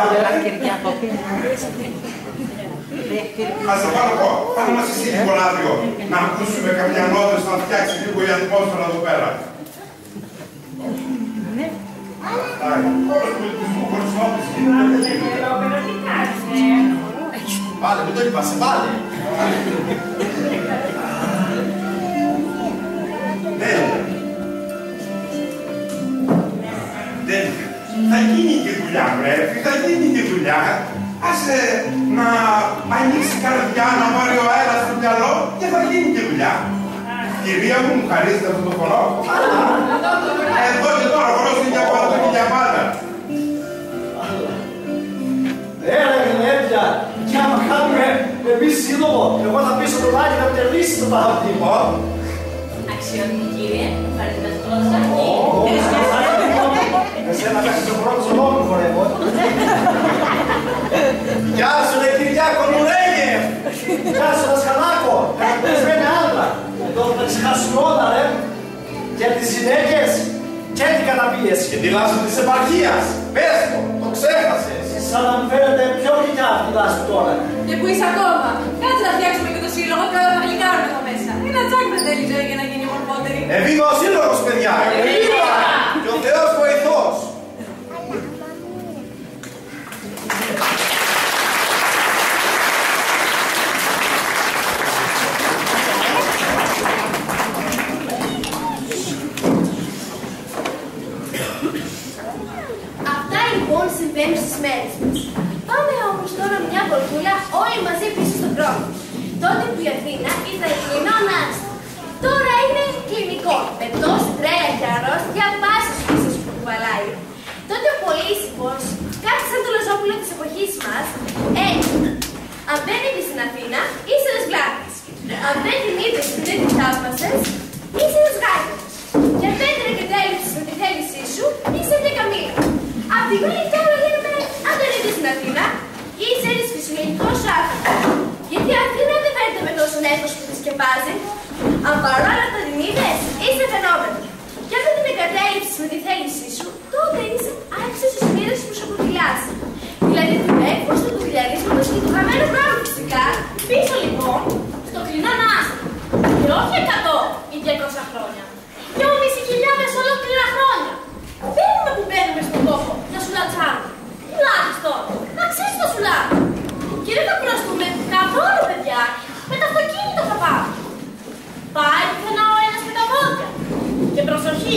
Ας τα πάρω εγώ. Πάμε μας εσύ λίγο ράδιο. Να ακούσουμε κάποια νότες να φτιάξει λίγο η ατμόσφαιρα εδώ πέρα. Βάλε, μην το είπασαι, βάλε. Θα γίνει και δουλειά, βρέφη, θα γίνει και δουλειά. Άσε να ανοίξει η καρδιά, να πάρει ο αέρας στο μυαλό και θα γίνει και δουλειά. Κυρία μου, μου χαρίζετε αυτό το χορό. Εδώ και τώρα, ο χορός είναι για πάντα και για πάντα. Έλα, γυναίκια, κι άμα κάνουμε εμείς σύλλογο, εγώ θα πείσω το λάκι να τερλήσει το παραδείγμα. Αξιότιμη κύριε, ευχαριστώ το δασάκι. Εσένα κάνεις ο πρώτος λόγο, χορεύω. Γεια σου ρε Κυριάκο μου λέγε. Γεια σου Δασκαλάκο, καταπεσμένη άντρα. Εδώ θα τα ξεχάσουμε όλα, ρε. Και τις γυναίκες και την καταπίεση. Και τη λάσπη της επαρχίας. Πες το ξέχασες. Σαν να μου φαίνεται πιο γλυκιά αυτή τη λάσπη τώρα. Και που είσαι ακόμα. Κάτσε να φτιάξουμε και το σύλλογο και όλα θα γλυκάρουμε εδώ μέσα. Ένα τσάκ δεν θέλει ζωή για να γίνει ομορφότερη. Εβίβα ο σύλλογος, παιδιά. Εβίβα! Και ο Θεός βοηθός. Αυτά λοιπόν συμβαίνουν στις μέρες μας. Πάμε όμως τώρα μια βολτούλα όλοι μαζί πίσω στον δρόμο. Τότε που η Αθήνα ήταν κλινών άστη. Τώρα είναι κλινικό, με τόση τρέλα και αρρώστια πάσα στους πίσω που κουβαλάει. Τότε ο Πολύσιφος, κάτι σαν το Λοζόπουλο της εποχής μας, έλεγε: αν δεν είδες στην Αθήνα, είσαι ένας βλάκας. Αν δεν την είδες και δεν την θαύμασες, είσαι ένας γάιδας. Και αν δεν την εγκατέλειψες με τη θέλησή σου, είσαι μια καμήλα. Απ' τη άλλη τώρα λέμε, αν δεν είδες στην Αθήνα, είσαι ένας φυσιολογικός άνθρωπος. Γιατί η Αθήνα δεν φέρεται με τόσο νέφος που τη σκεπάζει. Αν παρόλα αυτά την είδες, είσαι φαινόμενο. Και αν δεν την εγκατέλειψες με τη θέλησή σου, τότε είσαι άξιος της μοίρας που σου αποφυλάς. Δηλαδή του νέφος, του δουλειαρίσματος και του χαμένου χρόνου φυσικά. Πίσω λοιπόν, στο κλινόν άστρο. Και όχι 100 ή 200 χρόνια. 2.500 ολόκληρα χρόνια. Μπαίνουμε που μπαίνουμε στον τόπο για σουλατσάνο. Τουλάχιστον, να αξίζει το σουλάκι. Και δεν θα κουραστούμε καθόλου, παιδιά. Με το αυτοκίνητο θα πάμε. Πάει πουθενά ο ένας με τα πόδια. Και προσοχή,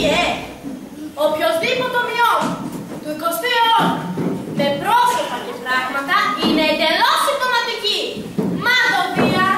οποιοσδήποτε ομοιός του 20ου αιώνα με πρόσωπα και πράγματα είναι εντελώς συμπτωματική. Μαδοβία.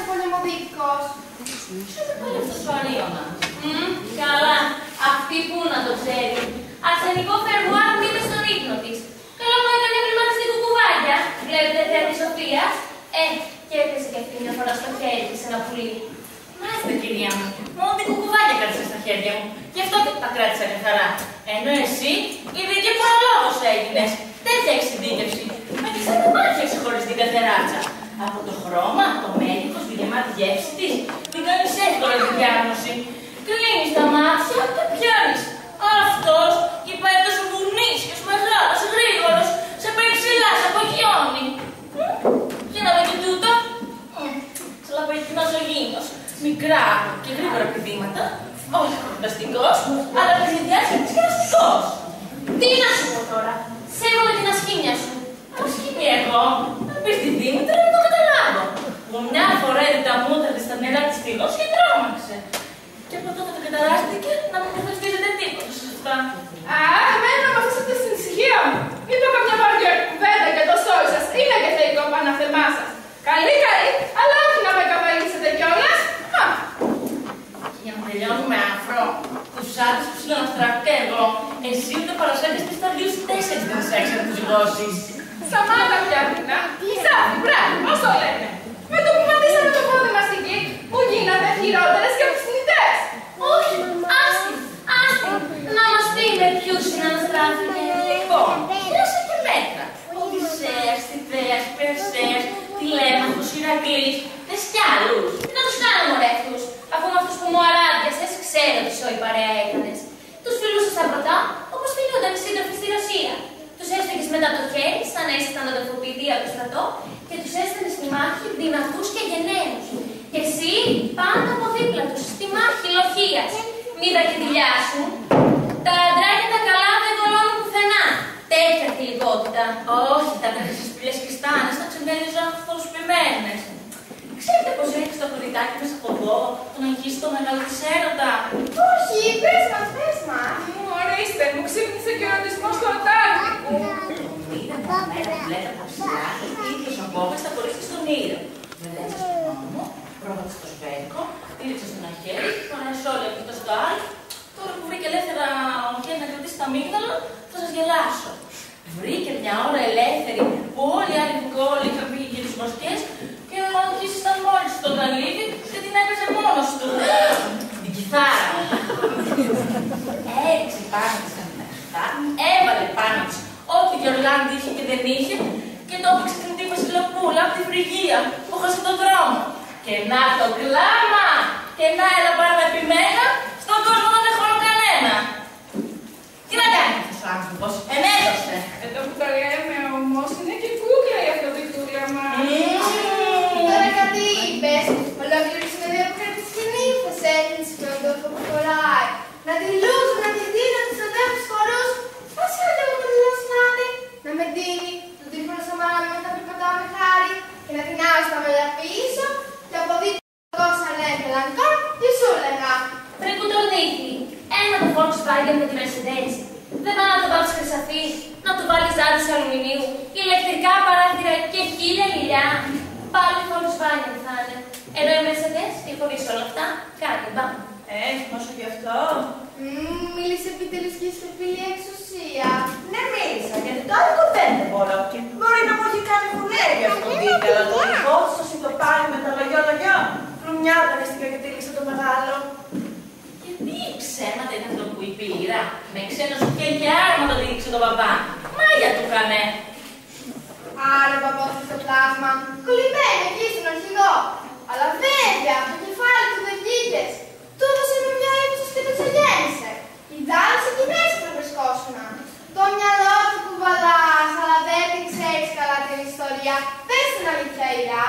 πολεμοδυτικός. Ποιος είναι πάλι αυτός ο Αρίωνας? Καλά, αυτή που να το ξέρει. Αρσενικό φερμουάρ μείνε στον ύπνο της. Καλά που έκανε εμβληματιστή κουκουβάγια. Βλέπετε θέα της Σοφίας. Και έπεσε και αυτή μια φορά στο χέρι της ένα πουλί. Μάλιστα, κυρία μου. Μόνο την κουκουβάγια κράτησε στα χέρια μου. Γι' αυτό και τα κράτησα καθαρά. Ενώ εσύ, ειδική προλόγος έγινες. Τέτοια εξειδίκευση. Με τη σαν μάτια ξεχωριστή την καθεράτσα. Από το χρώμα, το μέγεθος, τη γεμάτη γεύση της, την κάνεις εύκολα τη διάγνωση. Κλείνεις τα μάτια και πιάνεις. Αυτός υπάρχει τόσο βουνίσιος, μεγάλος, γρήγορος, σε πάει ψηλά, σε απογειώνει. Για να δω και τούτο. Σε λαπαϊκινός ο γήινος. Μικρά και γρήγορα πηδήματα. Όχι φανταστικός, αλλά πλησιδιάζει και αστικός. Τι να σου πω τώρα, σέβομαι την ασχήμια σου. Ασχήμη εγώ, να πεις την Δήμητρα να το καταλάβω. Μου μια φορά είδε τα μούτρα της στα νερά της στήλος και τρόμαξε. Και από τότε το καταράστηκε να μην καθοστίζεται τίποτα σε αυτά. Εμένα να με αφήσετε στην ησυχία μου. Είπε καμιά βαριά κουβέντα για το σόι σας. Είναι και θεϊκό παναθεμά σας. Καλή, αλλά όχι να με καβαλήσετε κιόλας. Και για να τελειώνουμε αφρό, τους άντρες που συλλαναστρακεύω, εσύ ούτε παρασέγγες τις σταδιούς 4 δεν σε έξερε τους γλώσσεις. Σταμάτα πια, Βίνα. Σάφι, μπράβο, όσο λέμε. Με το που πατήσαμε το πόδι μας εκεί, μου γίνατε χειρότερες και αυξηνητές. Όχι, άστι, να μας πει με ποιους συναναστράφηκε. Λοιπόν, πέρασε και μέτρα. Οδυσσέας, Τιθέας, Περσέας, Τηλέμαχος, Ηρακλής, θες κι άλλους. Τι να τους κάνουμε ρε αυτούς, αφού με αυτούς που μου αράντιασες, ξέρω τι σόη παρέα έκανες. Τους φιλούσες απρωτά, όπως φιλούνταν οι σύντροφοι στη Ρωσία. Τους έστεκες μετά το χέρι, σαν να ήσασταν αδελφοποιητοί από το στρατό, και τους έστελνες στη μάχη δυνατούς και γενναίους. Και εσύ πάνω από δίπλα τους, στη μάχη λοχείας. Μη τα κοιτηλιά σου. Τα αντράκια τα καλά δεν κολώνουν πουθενά. Τέτοια θηλυκότητα. Όχι, τα κρύσεις σπηλιές και στάνες να ξεμέλιζαν αυτοσπημένες. Ξέρετε πως ρίχνεις το κουδικάκι μέσα από εδώ, τον αγγίσει το μεγάλο της έρωτα. Όχι, πες μας. Ορίστε, μου ξύπνησε και ο ερωτισμός του Οτάρνικου. Είδα τα μέρα που λέτε από ψηλά, ίδιος ο Μπόβας θα κορίξει στον ήλιο. Βελέτσα στον νόμο, πρόβατσε στο σπέκο, τύριξε στον αχέρι, παρασόλη από το σκάλ. Τώρα που βρήκε ελεύθερα ο χέρι να κρατήσει τα αμύγδαλα, θα σας γελάσω. Βρήκε μια ώρα ελεύθερη που όλοι οι άλλοι κόλλοι είχαν φύγει για τις μοσκές και ο Αγγής ήταν μόλις στο καλύβι και την έπαιζε μόνος του. Την κιθάρα. Έριξε πάνω της τα λεφτά, έβαλε πάνω της ό,τι Γιορλάνδη είχε και δεν είχε και το έπαιξε την τύπα Βασιλοπούλα από τη Φρυγία που χάσε τον δρόμο. Και να το κλάμα! Και να έλα πάρα τα επιμένα, στον κόσμο δεν έχω κανένα. Τι να κάνει αυτός ο άνθρωπος, ενέδωσε. Εδώ που τα λέμε όμως είναι και κούκλα η αυτοδεικτούλα μας. Τώρα κάτι είπες, ολόκληρη συνεδρία που κάνει τις νύμφες έρχεται στον τόπο που φοράει. Να τη λούζουν, να τη δίνει, να της οδεύουν στους χορούς. Πώς είχατε εγώ το δηλώσει να είναι, να με δίνει, τον τύφωνο στο μάραμε όταν περπατάω με χάρη και να την άω στα μαλλιά πίσω και από δίπλα κόσα λέγε λανκό και σου λέγα. Βρε κουτροδίχτη, ένα το Volkswagen με τη Mercedes. Δεν πάει να το βάλεις χρυσαφί, να του βάλεις ζάρι αλουμινίου, ηλεκτρικά παράθυρα και 1000 λιλιά. Πάλι Volkswagen θα είναι. Ενώ η Mercedes και χωρίς όλα αυτά, κάτι μπαμ. Όσο γι' αυτό. Μίλησε επιτέλους και στο φίλη εξουσία. Ναι, μίλησα, γιατί το άλλο δεν μπορώ. Μπορεί να μου έχει κάνει φουνέρι αυτό δίπλα, αλλά το δικό σου το πάλι με τα λογιό. Φρουμιά δανειστήκα και τήληξε το μεγάλο. Γιατί ψέματα είναι αυτό που είπε η Ήρα. Με ξένος και για άρμα το τήληξε τον παπά. Μάγια του κάνε. Άρα ο παππούς στο πλάσμα, κολλημένο εκεί στον αρχηγό. Αλλά βέβαια, το κεφάλι του δεν βγήκες. Του έδωσε με μια ύψος και το ξεγέννησε. Οι δάλες εκεί μέσα θα βρισκόσουνα. Το μυαλό του κουβαλάς, αλλά δεν την ξέρεις καλά την ιστορία. Πες την αλήθεια, Ήρα.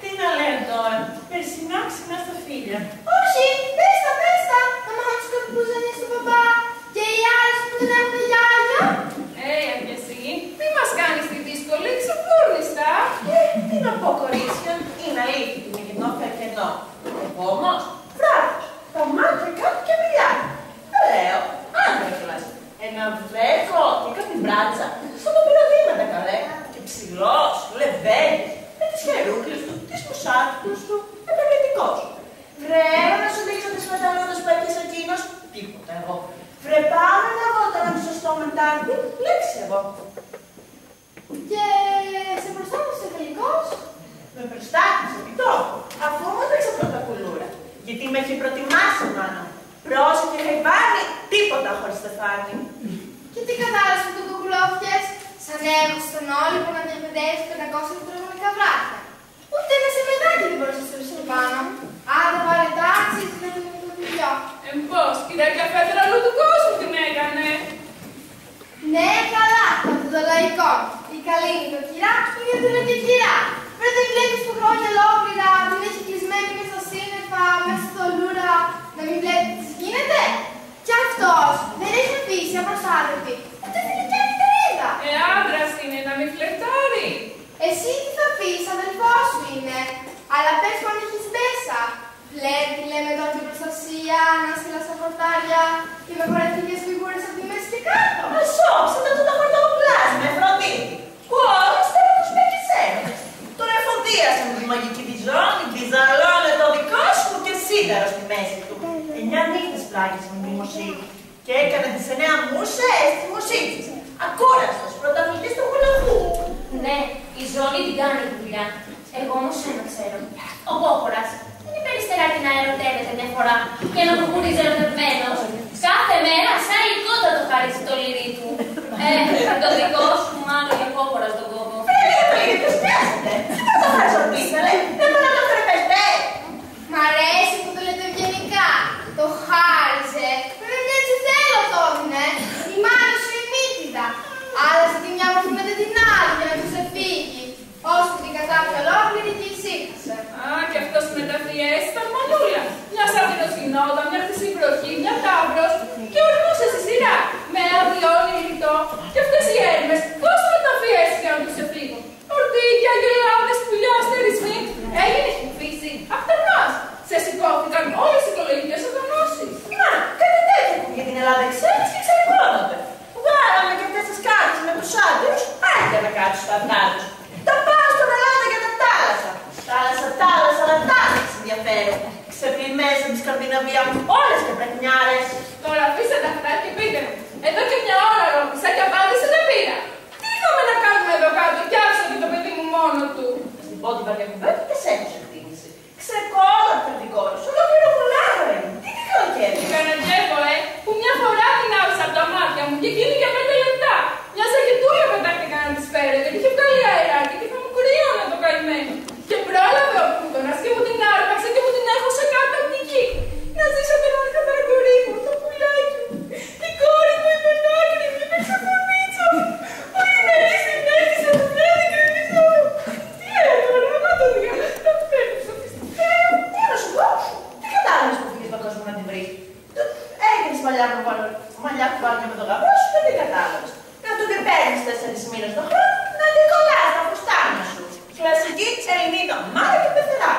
Τι να λέω τώρα, περσινά ξυπνά στα φίλια. Όχι, πες τα. Να μάθεις κάτι που ζένει στον παπά. Και οι άλλες που δεν έχουν γυάλια. Και εσύ, μη μας κάνεις τη δύσκολη, ξεφούρνιστα. Τι να πω, κορίτσια, είναι αλήθεια την γεννόφια και εδώ. Εγώ όμως, βράδυ, τα μάτια κάτω και μιλάει. Δεν λέω, άντρα κιόλας. Ένα βρέφο και κάτι μπράτσα, στον τοπηροδήματα καλέ. Και ψηλός, λεβέντης, με τις χερούκλες του, τις μουσάτικους του, Πώς. Βρε, να σου δείξω τις μεταλλούδες που έπιασε εκείνος. Τίποτα εγώ. Βρε, πάμε να δω το ένα σωστό μετάλλι. Λέξη εγώ. Και σε προστάτευσε τελικώς. Με προστάτευσε, επιτό. Αφού μου έπαιξε πρώτα κουλούρα. Γιατί με έχει προτιμάσει, μάνα. Πρόσεχε, Χαϊβάνη, τίποτα χωρίς στεφάνι. Και τι κατάλαβες που το κουκουλώθηκες, σαν έμβαση στον όλυπο να διαπαιδεύεις 500 τετραγωνικά βράχια. Ούτε ένα σεμετάκι δεν μπορούσε να στρέψει πάνω. Άντε βάλε τάξη, δεν είναι το δουλειό. Πώς, κυρία Πέτρα, όλου του κόσμου την έκανε. Ναι, καλά, από το λαϊκό. Η καλή νοικοκυρά είναι δουλεοκυρά. Πρέπει να βλέπεις που χρόνια ολόκληρα την έχει κλεισμένη μέσα στα σύννεφα, μέσα στο λούρα, να μην βλέπει τι γίνεται. Κι αυτός δεν έχει αφήσει απροστάτευτη. Ούτε την δικιά μητερίδα. Άντρας είναι, να μην φλερτάρει. Εσύ τι θα πεις, αδελφός σου είναι. Αλλά πες που αν έχεις μέσα. Φλερτ, λέμε τώρα την προστασία, να στείλα στα χορτάρια και με χωρετικές φιγούρες από τη μέση και κάτω. Μα σώψατε το τα χορτοπουλάς με Αφροδίτη. Πώς, θέλω τους πεκισένες. Τον εφοδίασε με τη μαγική τη ζώνη, τη ζαλώνε το δικό σου και σίδαρο στη μέση του. 9 νύχτες πλάγισε με τη μουσική και έκανε τις 9 μουσές στη μουσική. Ακούραστος, πρωταθλητής του χουλαφού. Ναι, η ζώνη την κάνει τη δουλειά. Εγώ όμως ένα ξέρω. Ο Πόχορας δεν είναι περιστεράκι να ερωτεύεται μια φορά και να κουκουρίζει ερωτευμένος. Κάθε μέρα σαν εικόνα το χαρίσει το λυρί του. Το δικό σου μάλλον για Πόχορας τον κόβω. Φίλε, τους πιάσετε. Τι θα το χαρισορπίσετε, δεν μπορεί να το χρεπεστέ. Μ' αρέσει που το λέτε ευγενικά. Το χάριζε. Βέβαια μια τσιθέλο το έδινε. Η μάνα σου η μύτιδα. Άλλασε τη μια μορφή με την άλλη για να του εφύγει. Ώσπου την κατάφερε ολόκληρη και ησύχασε. Α, και αυτός με τα φιές ήταν μανούλα. Μια σαββινοσυνότα, μια χρυσή βροχή, μια τάβρος και ορμούσε στη σειρά. Με αδειώνει ρητό. Και αυτές οι έρμες, πώς με τα φιές για να τους εφύγουν. Ορτίγια, γελάδες, πουλιά, αστερισμοί. Έγινε η φύση. Αυταρνάς. Σε σηκώθηκαν όλες οι οικολογικές οργανώσεις. Μα, κάτι τέτοιο που για την Ελλάδα ξέρεις και ξερικώνονται. Βγάλαμε και αυτές τις κάρτες με τους άντρους, άντε να κάτσουν στα αυγά τους. Τα πάω στον Ελλάδα για τα τάλασσα. Τάλασσα, αλλά τάλασσα ενδιαφέρον. Ξεπλημμές από τη Σκανδιναβία, όλες και πρεχνιάρες. Τώρα αφήστε τα αυτά και πείτε μου. Εδώ και μια ώρα ρώτησα και απάντησε δεν πήρα. Τι είχαμε να κάνουμε εδώ κάτω κι άφησα και το παιδί μου μόνο του. Στην πότη βαριά κουβέντα και σ' έδωσε εκτίμηση. Ξεκόλα το δικό σου, ολόκληρο πουλάρο τι τι καλοκαίρι. Κανατζεύω, που μια φορά την άφησα από τα μάτια μου και εκείνη για 5 λεπτά. Μια σαγετούλα πετάχτηκα να τη φέρω γιατί είχε βγάλει αεράκι και θα μου κρύωνε το καημένο. Και πρόλαβε ο Πούτονας και μου την άρπαξε και μου την έχωσε κάτω από την γη. Να ζήσω την ώρα καταρακορή μου, το πουλάκι μου. Η κόρη μου είπε άκρη, είπε ξαφωνίτσα μου. Όλη μερή συνέχισε το βράδυ και εμείς όλο. Τι έκανα, να το δει, να φέρνει σοφιστικά. Τι να σου πω, τι κατάλαβες που πήγες στον κόσμο να την βρεις. Έγινες μαλλιά που βάλει με τον γαμπρό σου και τι κατάλαβες. Να του και παίρνεις 4 μήνες το χρόνο να την κολλάς τα φουστάνια σου. Κλασική Ελληνίδα, μάρα και πεθερά.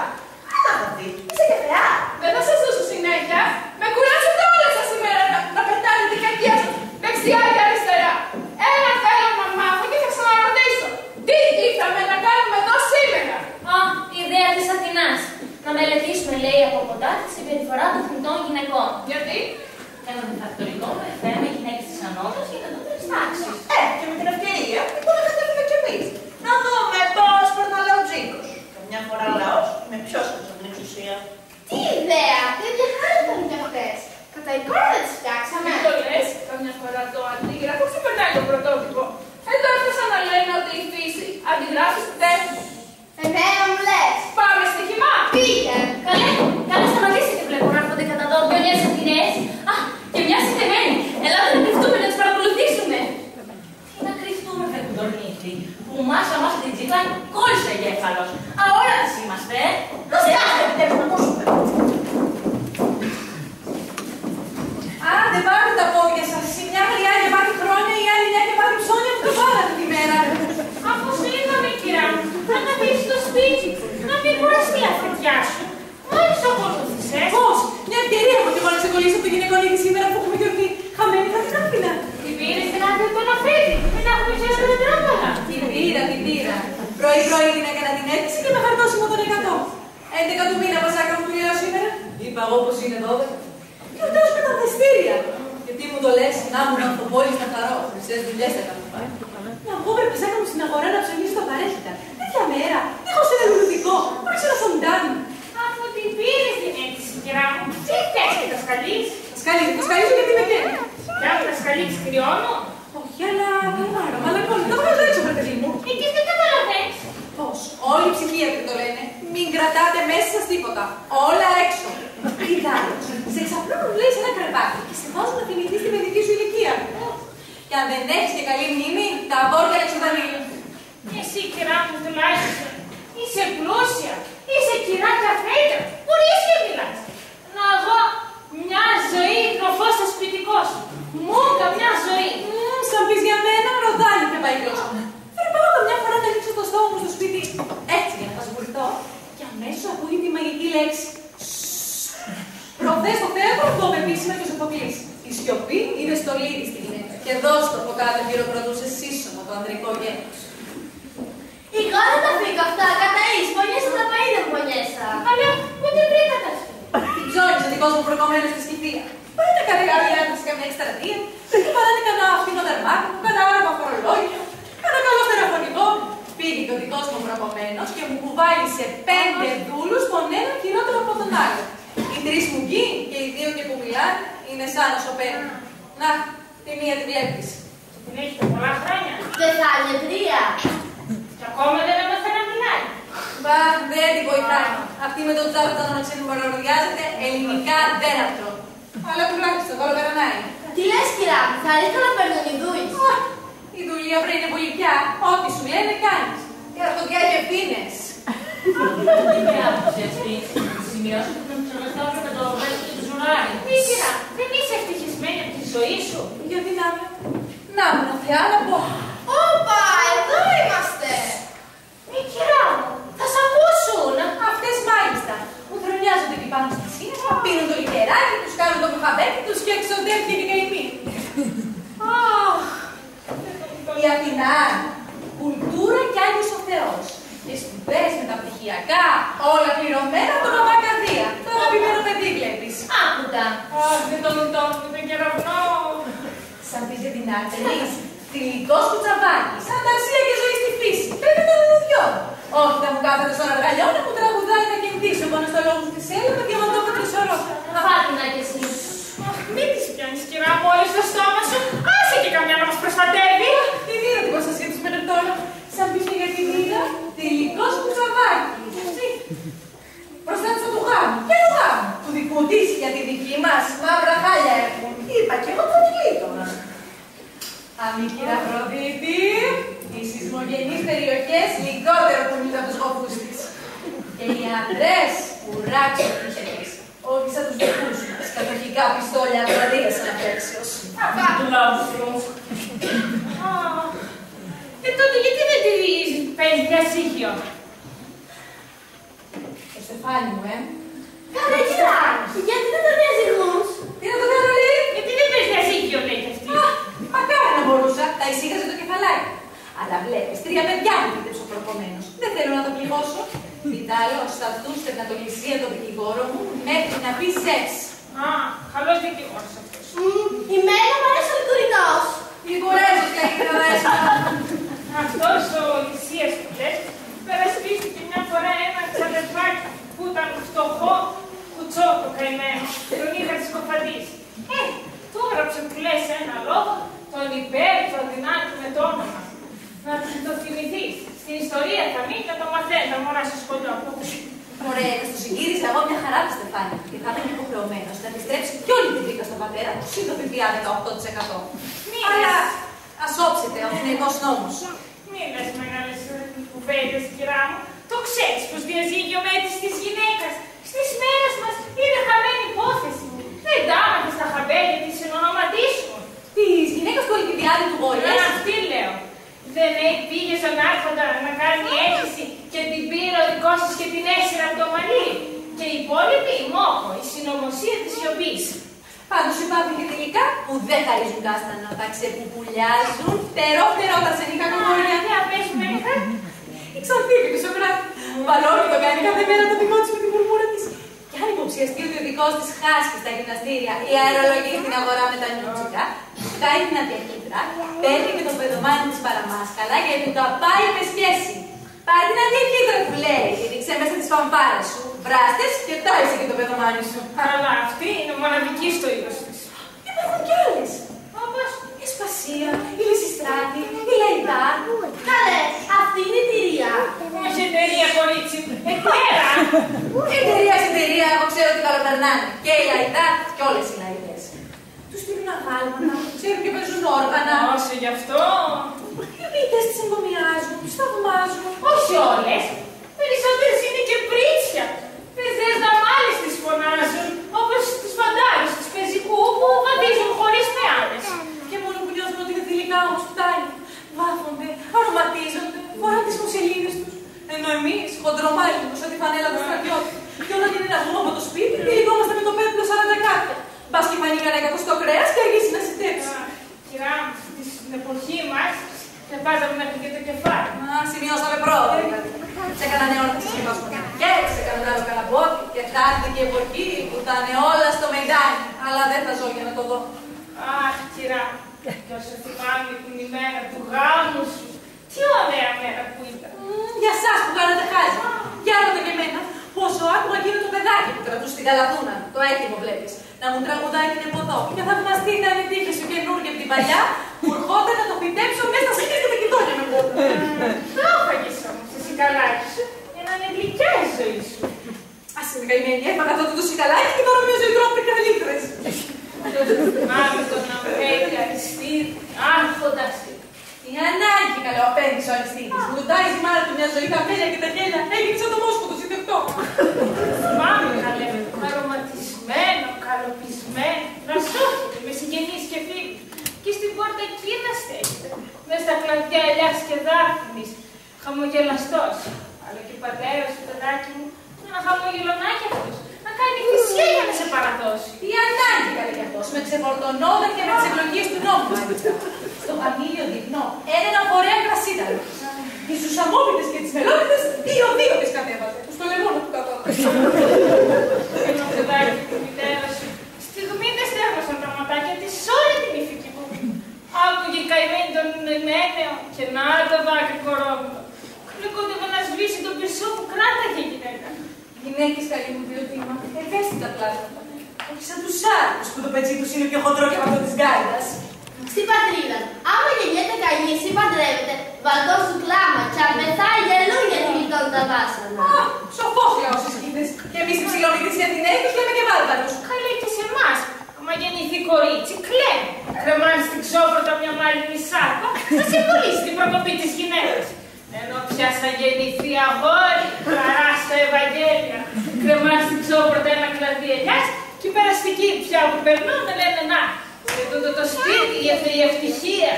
Να θα δει, είσαι και θεά. Δεν θα σας δώσω συνέχεια. Με κουράσετε όλες σας σήμερα να πετάνε την κακία σας δεξιά και αριστερά. Ένα θέλω να μάθω και θα ξαναρωτήσω. Τι ήρθαμε να κάνουμε εδώ σήμερα. Α, η ιδέα της Αθηνάς. Να μελετήσουμε, λέει, από κοντά τη συμπεριφορά των θνητών γυναικών. Γιατί? Ένα διδακτορικό με θέμα γυναίκες της ανώτας και κατώτερης τάξης. Και με την ευκαιρία, λοιπόν να κατέβουμε κι εμείς. Να δούμε πώς περνά ο Τζίκος. Καμιά φορά ο λαός με ποιος από την εξουσία. Τι ιδέα, τέτοια χάρη ήταν για χτες. Κατά εικόνα δεν τις φτιάξαμε. Μην το λες, καμιά φορά το αντίγραφο ξεπερνάει το πρωτότυπο. Εδώ έφτασαν να λένε ότι η φύση αντιγράφει στη τέχνη. Εμένα μου λες. Πάμε στοίχημα. Πήγε. Καλέ σταματήσετε, βλέπω να έρχονται κατά δόντιο νέες Αθηναίες. Α, και μια συντεμένη. Ελάτε να κρυφτούμε, να τις παρακολουθήσουμε. Τι να κρυφτούμε, βρε κουντορνίτη, που μάσα μας την τσίπα κόλλησε ο εγκέφαλος. Αόρατες είμαστε, Ροστάστε, επιτέλους να ακούσουμε. Άντε πάρτε τα πόδια σας. Η μια γριά γεμάτη χρόνια, η άλλη μια γεμάτη ψώνια που το βάλατε τη μέρα. αφού σου είπαμε, κυρά μου, θα καθίσεις στο σπίτι, να μην κουραστεί η αφρικιά σου. Μόλις το ακολούθησες. Πώς, μια ευκαιρία έχω και εγώ να ξεκολλήσω από το γυναικονίδι σήμερα που έχουμε γιορτή. Χαμένη θα την άφηνα. Την πήρες την άδεια του αναφέρει, δεν τα έχουμε πιάσει με τράπαλα. Την πήρα. Πρωί-πρωί την έκανα την αίτηση και με χαρτόσημο τον 100. 11 του μήνα, Βασάκα μου, του λέω σήμερα. Είπα εγώ πως είναι 12. Γιορτάζουμε τα βεστήρια. Γιατί μου το λες, να ήμουν ανθοπόλης να χαρώ. Χρυσές δουλειές θα κάνω πάλι. Να βγω πρέπει Βασάκα μου στην αγορά να ψωνίσω τα παρέχητα. Τέτοια μέρα, δίχως ένα λουλουδικό, χωρίς ένα φωντάνι. Αφού την πήρες την αίτηση, κυρά μου, τι θες και τα σκαλείς. Τα σκαλίζω γιατί με καίει. Κι αν τα σκαλείς κρυώνω. Όχι, αλλά καλμάρα, αλλά λοιπόν, το βγάζω έξω, παιδί μου. Εκεί δεν καταλαβαίνεις. Πώς, όλοι οι ψυχίατροι το λένε. Μην κρατάτε μέσα σας τίποτα. Όλα έξω. Τι άλλος, σε εξαπλώνουν λέει σε ένα καρπάκι και σε βάζουν να θυμηθείς την παιδική σου ηλικία. Και αν δεν έχεις και καλή μνήμη, τα βόρεια εξοδανεί. Εσύ, κυρά μου, τουλάχιστον είσαι πλούσια. Είσαι κυρά καφέτα. Μπορείς και μιλάς. Να δω μια ζωή τροφός στο σπιτικό σου. Μούκα μια ζωή. Σαν πεις για μένα, ροδάνει και πάει η γλώσσα μου. Θέλω πάω καμιά φορά να ρίξω το στόμα μου στο σπίτι έτσι για να πασβουρηθώ και αμέσως ακούγεται η μαγική λέξη. Προχθές στο θέατρο το επίσημα και ο Σοφοκλής. Η σιωπή είναι στολίδι στη γυναίκα. Και εδώ στο από κάτω χειροκροτούσε σύσσωμα το ανδρικό γένος. Η κόρη τα φύγω αυτά, καταείς, πονιέσαι να πάει δεν πονιέσαι. Αλλά ούτε πριν καταστεί. Την ψώνισε δικός μου προκομμένο στη σκηφία. Πάρετε κανένα ριάντα σε καμιά εκστρατεία, και πάρετε κανένα αυτινό δερμάκι, κανένα άρμα φορολόγιο, κανένα καλό στερεοφωνικό. Πήγε και ο δικός μου προκομμένος και μου κουβάλισε 5 δούλους, τον ένα χειρότερο από τον άλλο. Οι 3 μου γκί και οι 2 και που μιλάνε είναι σαν να σωπαίνουν. Να, τη μία τη βλέπεις. Την έχετε πολλά χρόνια. Δεν θα είναι 3. Και ακόμα δεν έμαθε να μιλάει. Μπα, δεν την βοηθάει. Αυτή με τον τζάρο όταν να ξενομοροδιάζεται, ελληνικά δεν αυτό. Αλλά τουλάχιστον όλο περνάει. Τι λες κυρά μου, θα ρίχνω να παίρνουν οι δούλοι. Η δουλειά βρε είναι πολύ πια. Ό,τι σου λένε κάνεις. Και αρχοντιά και ευθύνες. Τι με άφησες τι σημειώσει που τον ξεχαστάω με το βέζο και το ζουράρι. Μη κυρά, δεν είσαι ευτυχισμένη από τη ζωή σου. Γιατί να είμαι. Να μου να θεά να πω. Όπα, εδώ είμαστε. Μη κυρά μου, θα σ' ακούσουν. Αυτές μάλιστα που θρονιάζονται εκεί πάνω στη σύννεφα, πίνουν το λιτεράκι, τους κάνουν το μοχαμπέκι τους και εξοντεύτηκε και καημή. Η Αθηνά, κουλτούρα κι Άγιος ο Θεός. Και σπουδές μεταπτυχιακά, όλα πληρωμένα από τον Παπακαδία. Το αγαπημένο παιδί βλέπεις. Άκουτα. Δεν τον τον κεραυνό. Σαν πεις για την Άρτεμις, θηλυκός κουτσαβάκι, σαν ταρσία και ζωή στη φύση. Πρέπει να είναι δυο. Όχι, θα μου κάθεται στον αργαλιό να μου τραγουδάει να κεντήσω πάνω στο λόγο της Έλλα με διαμαντόπεδο σωρό. Φάτινα κι εσύ. Μην τις πιάνεις κυρά μου όλες στο στόμα σου. Άσε και καμιά να μας προστατεύει. Τι δίνω την προστασία της μέχρι τώρα. Σαν πεις και για την Ήρα, θηλυκός κουτσαβάκι. Προστάτησα του γάμου και του γάμου. Του δικού της για τη δική μας μαύρα χάλια έχουν. Είπα και εγώ τον γλίτωνα. Αμήκυρα Αφροδίτη, οι σεισμογενείς περιοχές λιγότερο πονούνται από τους σκοπούς της. Και οι άντρες ουράξουν τους έχεις. Όχι σαν τους δικούς μας, κατοχικά πιστόλια Αφροδίτης αναπέξεως. Του λαού. Τότε γιατί δεν τη παίζει διασύγειο. Το στεφάνι μου, Καλά κυρά, γιατί δεν τον διαζυγμούς. Τι να το κάνω, λέει. Γιατί δεν παίζει διασύγειο, λέει και αυτή. Μακάρι να μπορούσα, τα εισήγαζε το κεφαλάκι. Αλλά βλέπεις, 3 παιδιά μου πίτεψε ο προκομμένος. Δεν θέλω να το πληγώσω. Βιτάλος, θα δούστε να το λυσία τον δικηγόρο μου μέχρι να πει σεξ. Καλός δικηγόρος αυτός. Η μένα μου αρέσει ο Λικουρινός. Λιγουρέζος καλύτερα μέσα. Αυτός ο Λυσίας που λες, περασπίστηκε μια φορά ένα ξαδερφάκι που ήταν φτωχό, κουτσό το καημένο, τον είχα σκοφαντήσει. Του έγραψε που λες ένα λόγο, τον υπέρ, τον δυνάτο με το όνομα. Να το θυμηθείς. Στην ιστορία θα μείνει και το μαθαίνει, θα μωρά στο σχολείο. Ωραία, θα στο συγκύριζα εγώ μια χαρά τη Στεφάνη. Και θα ήταν υποχρεωμένος να επιστρέψει κι όλη την βήκα στον πατέρα του, συν το ΦΠΑ 18%. Αλλά ας όψετε ο Αθηναϊκός νόμος. Μην λες μεγάλες κουβέντες, κυρά μου. Το ξέρεις πως διαζύγιο με αίτηση της γυναίκας στις μέρες μας είναι χαμένη υπόθεση. Δεν τα άμαθα στα χαμπέλια της συνονοματίσου. Της γυναίκας του Ολυμπιάδη του Γόλια. Αυτή λέω. Δεν πήγε στον Άρχοντα να κάνει αίτηση και την πήρε ο δικός της και την έσυρα από το μαλλί. Και οι υπόλοιποι, μόχο, η συνωμοσία της σιωπής. Πάντως υπάρχουν και τελικά που δεν χαρίζουν κάστανα, τα ξεπουπουλιάζουν, φτερό-φτερό τα σενικά κομμάτια. Δεν απέσουμε νυχά. Η Ξανθήκε του Σοκράτη. Παρόλο το κάνει κάθε μέρα το δικό τη με τη μουρμούρα τη. Και αν υποψιαστεί ότι ο δικό τη χάσκει στα γυμναστήρια ή αερολογεί στην αγορά με τα νιούτσικα, φτάει την αντιακύτρα, παίρνει και το πεδομάνι τη παραμάσκαλα και του τα πάει με σχέση. Πάρε την αντιακύτρα που λέει, και ρίξε μέσα τις φανφάρες σου, βράστες και τάισε και το πεδομάνι σου. Αλλά αυτή είναι μοναδική στο είδος της. Υπάρχουν κι άλλες. Όπως η Σπασία, η Λυσιστράτη, η Λαϊδά. Καλέ, αυτή είναι η εταιρεία. Όχι εταιρεία, κορίτσι. Εταιρεία. Εταιρεία, εγώ ξέρω ότι καλοπερνάνε. Και η Λαϊδά και όλες οι Λαϊδές. Τους στείλουν αγάλματα, ξέρουν και παίζουν όργανα. Όσο γι' αυτό. Οι μύτες τις εγκομιάζουν, τους θαυμάζουν. Όχι όλες. Περισσότερες είναι και πρίτσια. Πεζές δαμάλες τις φωνάζουν, όπως τους φαντάρους της πεζικού που βαδίζουν χωρίς πεάνες. Και μόνο που νιώθουν ότι είναι θηλυκά όμως φτάνει. Βάφονται, αρωματίζονται, φοράνε τις μουσελίδες τους. Ενώ εμείς, χοντρομάλινους, σαν τη φανέλα του στρατιώτη. Και όταν είναι να βγούμε από το σπίτι, τυλιγόμαστε με το πέπλο 40 κάτι. Μπας και φανεί κανένα κακοστό κρέας και αργήσει να συντέψει. Κυρά μου, στην εποχή μας, και βάζαμε μέχρι και το κεφάλι. Σημειώσαμε πρόοδο δηλαδή. Σε έκανανε όλα τις συμπασμονικές, σε έκανανε άλλο καλαμπότη και χάρτη και εποχή που ήταν όλα στο μεϊντάνι. Αλλά δεν θα ζω για να το δω. Αχ, κυρά μου, και όσο θυμάμαι την ημέρα του γάμου σου, τι ωραία μέρα που ήταν. Για σας που κάνατε χάζι. Για ρώτα και εμένα, πόσο άκουγα εκείνο το παιδάκι που κρατούσε την καλαθούνα, το έτοιμο βλέπεις, να μου τραγουδάει την εποδό. Και θα θαυμαστεί ήταν η τύχη σου καινούργια από την παλιά, που ερχόταν να το φυτέψω μέσα στα σκύλια και τα κοιτώνια με πόδα. Το έφαγες όμως, εσύ καλάκι σου, για να είναι γλυκιά η ζωή σου. Ας είμαι καημένη, έφαγα τότε το σικαλάκι και τώρα μια ζωή τρόπη καλύτερες. Άμε το να φέρει αριστείδη, άρχοντας. Η ανάγκη καλό απέντησε ο Αριστίδης. Μου ρωτάει η μάνα του μια ζωή χαμέλια και τα γέλια. Έγινε σαν το μόσχο του συνδευτό. Θυμάμαι καλέ, αρωματισμένο, καλοπισμένο, να σώχεται με συγγενείς και φίλους. Και στην πόρτα εκεί να στέκεται, μες στα κλαδιά ελιάς και δάφνης, χαμογελαστός. Αλλά και ο πατέρας του παιδάκι μου, ένα χαμογελονάκι αυτός, να κάνει θυσία για να σε παραδώσει. Τι ανάγκη καλέ κι αυτός, με ξεφορτωνόταν και με τις ευλογίες του νόμου μάλιστα. Στο φαμίλιο δείπνο, ένα φορέα κρασίταρο. Και στους αμμόπιτες και τις μελόπιτες, δύο τις κατέβαζε. Στο λεμόνο του κατώβαζε. Ένα παιδάκι του μητέρα σου, στιγμίδες στέγνωσαν τα ματάκια της όλη την ηθική μου. Άκουγε καημένη τον εμένεο και να το δάκρυ κορόμουνο. Κλικόντευε να σβήσει τον πυρσό που κράταγε η γυναίκα. Γυναίκες καλή μου βιωτήμα, ευαίσθητα πλάσματα. Όχι σαν τους άλλους που το πετσί τους είναι πιο χοντρό και από αυτό της γκάιδας. Στην πατρίδα, άμα γεννιέται καλή, εσύ παντρεύεται, βαλτός του κλάμα και αν πεθάει γελούν γιατί γλιτώνουν τα βάσανα. Σοφός λαός οι σκύτες. Και εμείς οι ψηλομητές οι Αθηναίοι τους λέμε και βάρβαρους. Καλέ και σε εμάς, άμα γεννηθεί κορίτσι, κλαίει. Κρεμάζει στην ξόπροτα μια μάλινη σάρπα, θα συμβολήσει την προκοπή της γυναίκας. Ενώ πια θα γεννηθεί αγόρι, χαρά στα Ευαγγέλια, κρεμάζει στην ξόπροτα ένα κλαδί ελιάς και οι περαστικοί πια που περνούν λένε να. Και τούτο το σπίτι για η ευτυχία.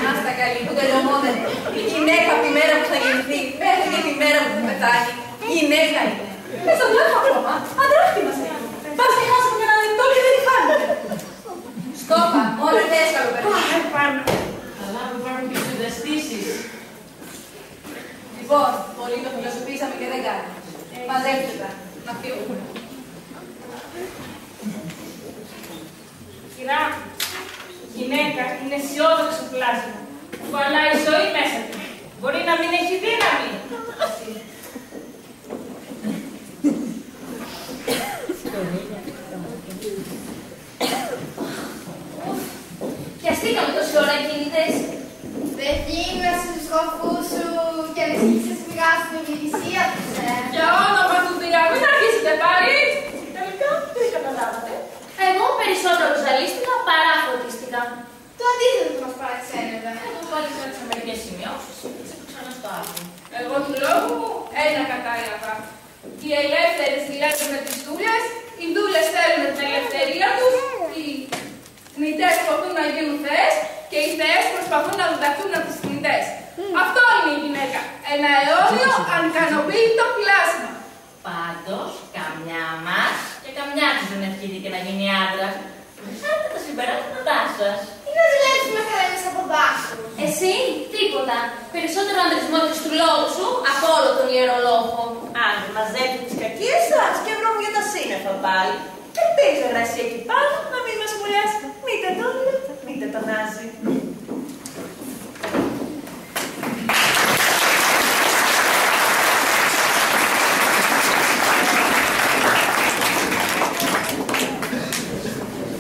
Να στα καλή που τελειωμόνεται. Η γυναίκα από τη μέρα που θα γεννηθεί μέχρι και τη μέρα που θα πεθάνει. Γυναίκα είναι. Μες στον τρόπο ακόμα. Αντράχτη μας είναι. Πας και χάσουμε και ένα λεπτό και δεν τη φάνηκε. Στόπα, όλα θες καλοπερνά. Πάνω. Καλά, μου υπάρχουν και συνταστήσεις. Λοιπόν, πολύ το φιλοσοφήσαμε και δεν κάνει. Μαζέψτε τα. Να φύγουμε. Κυρά, γυναίκα είναι αισιόδοξο πλάσμα που αλλάει η ζωή μέσα του. Μπορεί να μην έχει δύναμη. Πιαστήκαμε τόση ώρα κινητές. Δεν γίνα στους σκοφούς σου και με σύγχυσες φυγά στην εκκλησία τους, Για όνομα του Δία, μην αρχίσετε πάλι. Τελικά, τι καταλάβατε. Εγώ περισσότερο ζαλίστηκα παρά φωτίστηκα. Το αντίθετο μας παραξένευε. Εγώ πάλι κράτησα μερικές σημειώσεις. Θα το ξανά στο άκρη. Εγώ του λόγου μου ένα κατάλαβα. Οι ελεύθερες δουλεύουν με τις δούλες, οι δούλες θέλουν την ελευθερία τους, οι θνητές προσπαθούν να γίνουν θεές και οι θεές προσπαθούν να διδαχθούν από τις θνητές. Αυτό είναι η γυναίκα. Ένα αιώνιο ανικανοποίητο πλάσμα. Πάντως, καμιά μας και καμιά της δεν ευχήθηκε να γίνει άντρας. Ξέρετε τα συμπεράσματά σας. Τι να ζηλέψουμε καλά εμείς από μπάσου. Εσύ, τι τίποτα. Περισσότερο ανδρισμό του λόγου σου από όλο τον ιερολόγο. Αν μαζέψει τις κακίες σας και βρω μου για τα σύννεφα πάλι. Και παίζει γρασία εκεί πάνω να μην μας μουλιάσει. Μήτε τον Λούτσα, μήτε τον Άζη.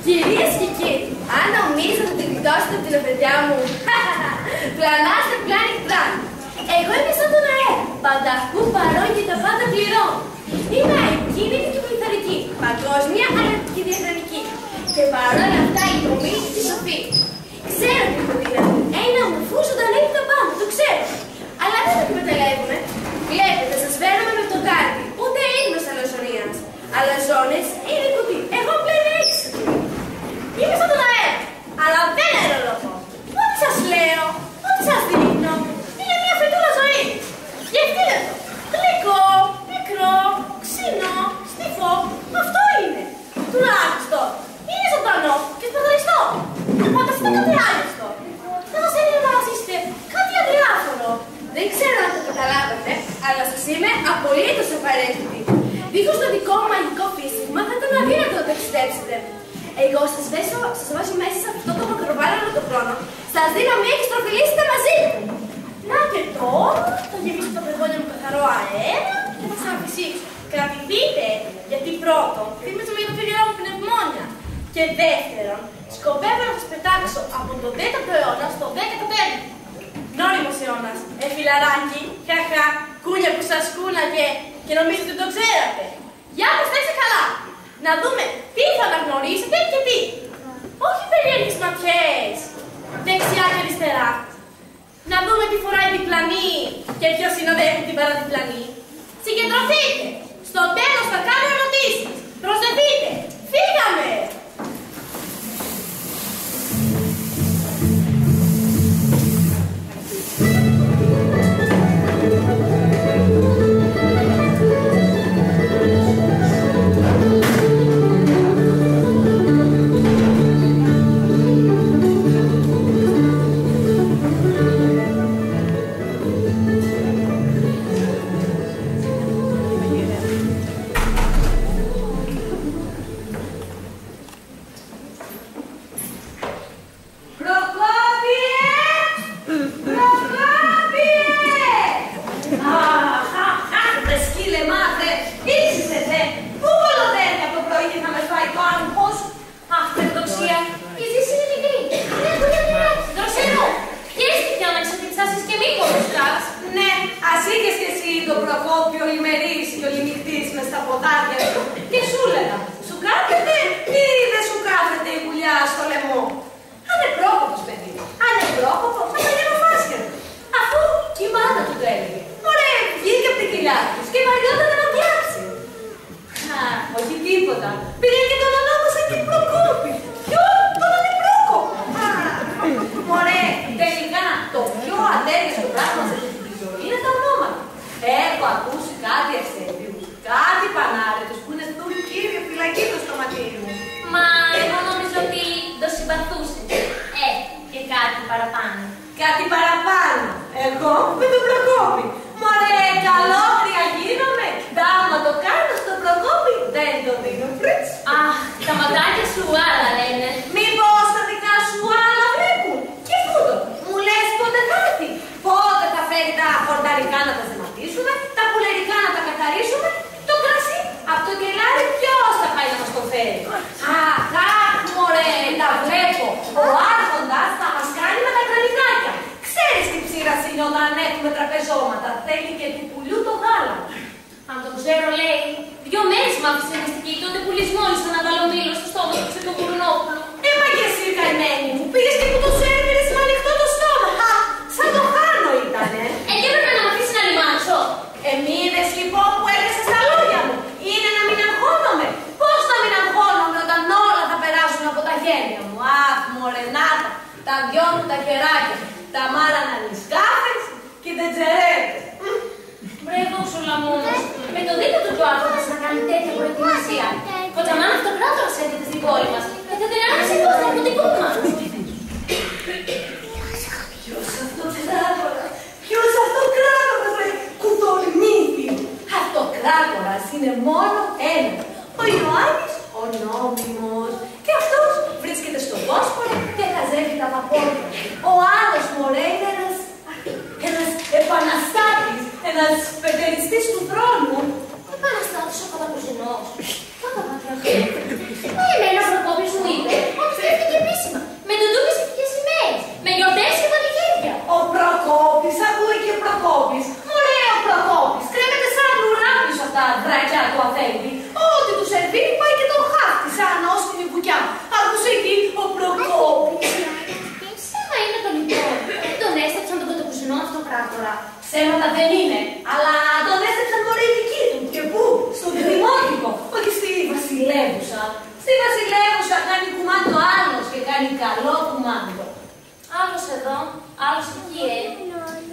Κυρίες και κύριοι, αν νομίζετε ότι γλιτώσετε από την αφεντιά μου, πλανάστε πλάνη τραν. Εγώ είμαι σαν τον αέρα, πανταχού παρόν και τα πάντα πληρώνω. Είμαι ακίνητη και πληθωρική, παγκόσμια αναλυτική διαδρομική. Και παρόλα αυτά η τομή τη σοφή. Ξέρω τι έχω δύναμη, ένα μορφούς όταν έχει τα πάνω, το ξέρω. Αλλά δεν το εκμεταλλεύομαι. Βλέπετε, σας φέρνομαι με το κάρτι, ούτε είμαι αλαζονίας. Αλαζόνες είναι κουτί, εγώ πλέον έξι. Είμαι σαν τον αέρα, αλλά δεν αερολόγω. Ό,τι σας λέω, ό,τι σας δείχνω, είναι μια φετούλα ζωή. Σκεφτείτε το. Γλυκό, μικρό, ξινό, στιφό, αυτό είναι. Τουλάχιστον είναι ζωντανό και σπαταριστό. Φανταστείτε κάτι άγιστο. Θα σας έλεγα να βασίσετε κάτι αδιάφορο. Δεν ξέρω αν το καταλάβετε, αλλά σας είμαι απολύτως απαραίτητη. Δίχως το δικό μου μαγικό φύσιγμα θα ήταν αδύνατο να το πιστέψετε. Εγώ σας βάζω μέσα σε αυτό το μακροβάλλονο το χρόνο, σας δίνω μία και στροφιλήσετε μαζί μου. Να και τώρα θα γεμίσω τα πεγόνια μου καθαρό αέρα και θα σας αφησίξω. Κρατηθείτε, γιατί πρώτον, θύμιζω για το φίλιο μου πνευμόνια. Και δεύτερον, σκοπεύω να σας πετάξω από τον 4ο αιώνα στο 14ο. Νόριμος αιώνας, φιλαράκι, χαχα, κούνια που σας κούναγε και νομίζετε ότι το ξέρατε. Για να είστε καλά. Να δούμε τι θα αναγνωρίσετε και τι. Όχι περίεργες ματιές, δεξιά και αριστερά. Να δούμε τι φοράει διπλανή και ποιο συνοδεύει την παραδιπλανή. Συγκεντρωθείτε. Στο τέλος θα κάνω ερωτήσεις. Προσθεθείτε. Φύγαμε. Ποιος αυτό ένας πετεριστής του θρόνου. Επαναστάτης ο κατακουζινός. Πάντα μάτια εμένα ο Προκόπης μου είπε ότι στέφθηκε επίσημα. Με ντουντούκες και σημαίες. Με γιορτές και πανηγύρια. Ο Προκόπης, ακούει και ο Προκόπης. Ωραίο Προκόπης. Κρέμεται σαν ουρά πίσω από τα βρακιά του αφέντη. Ό,τι του σερβίρει πάει και τον χάφτει σαν όστιμη βουκιά. Άκουσε εκεί ο Προκόπης. Ψέμα είναι το λοιπόν. Δεν τον έστρεψαν τον κατακουζινό αυτοκράτορα. Ψέματα δεν είναι, αλλά τον έστρεψαν μωρέ οι δικοί του. Και πού? Στον δημότικο, όχι στη βασιλεύουσα. Στη βασιλεύουσα κάνει κουμάντο άλλος και κάνει καλό κουμάντο. Άλλος εδώ, άλλος εκεί,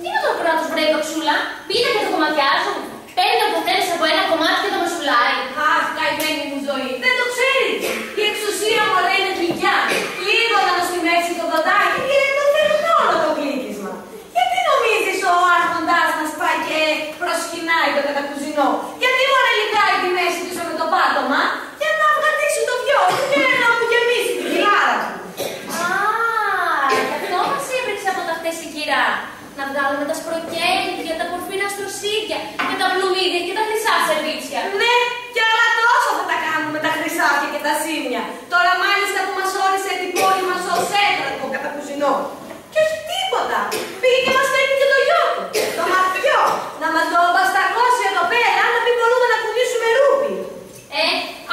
Τι είναι το κράτος βρε δοξούλα, πήρα και το κομματιάζουν. Παίρνει ο καθένας από ένα κομμάτι και το μεσουλάει. Αχ, καημένη μου ζωή, δεν το ξέρεις. Η εξουσία μωρέ είναι γλυκιά. Λίγο να στη μέση το δοντάκι και το θέλουν όλο το γλύκισμα. Γιατί νομίζεις ο άρχοντας να σπάει και προσκυνάει το κατακουζινό? Γιατί μωρέ λιγάει τη μέση πίσω με το πάτωμα για να αυγατήσει το βιό του και να μου γεμίσει τη φυλάρα του. Γι' αυτό μας έπρεξε από τα χτες η κυρά. Να βγάλουμε τα σπροκέντια, τα πορφίνα στροσίδια, και τα πλουμίδια και τα χρυσά σερβίτσια. Ναι, και άλλα τόσο θα τα κάνουμε τα χρυσάφια και τα σίμια. Τώρα μάλιστα που μας όρισε την πόλη μας ως έτρατο κατακουζινό. Και όχι τίποτα. Πήγε και μας φέρνει και το γιο του, το Μαθιό, να μας το μπαστακώσει εδώ πέρα, να μην μπορούμε να κουνήσουμε ρούπι.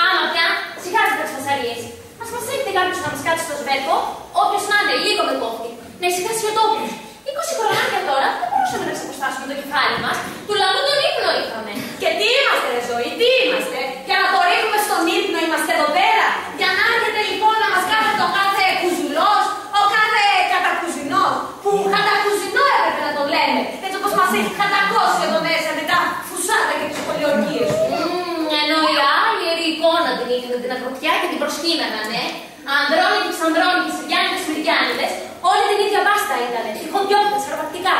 Άμα πια, σιγάριζε τις φασαρίες. Ας μας έρχεται κάποιος να μας κάτσει στο σβέρκο, όποιος να είναι λίγο με κόφτη, να ησυχάσει ο τόπος. 20 χρονάκια τώρα δεν μπορούσαμε να ξεποστάσουμε το κεφάλι μας, του λαού τον ύπνο είχαμε. Και τι είμαστε ρε ζωή, τι είμαστε, για να το ρίχνουμε στον ύπνο είμαστε εδώ πέρα, για να έρχεται λοιπόν να μας κάθεται ο κάθε κουζουλός, ο κάθε κατακουζινός, που κατακουζινό έπρεπε να το λέμε, έτσι όπως μας έχει κατακώσει εδώ μέσα με τα φουσάτα και τις πολιορκίες του. Ενώ η άλλη εικόνα την είχε με την ακροτιά και την προσκύναγανε, Ανδρώνικες, Ανδρώνικες, Ιριάννικες, Μυριάννικες, όλη την ίδια πάστα ήτανε, τυχοδιώκτες, αρπακτικά.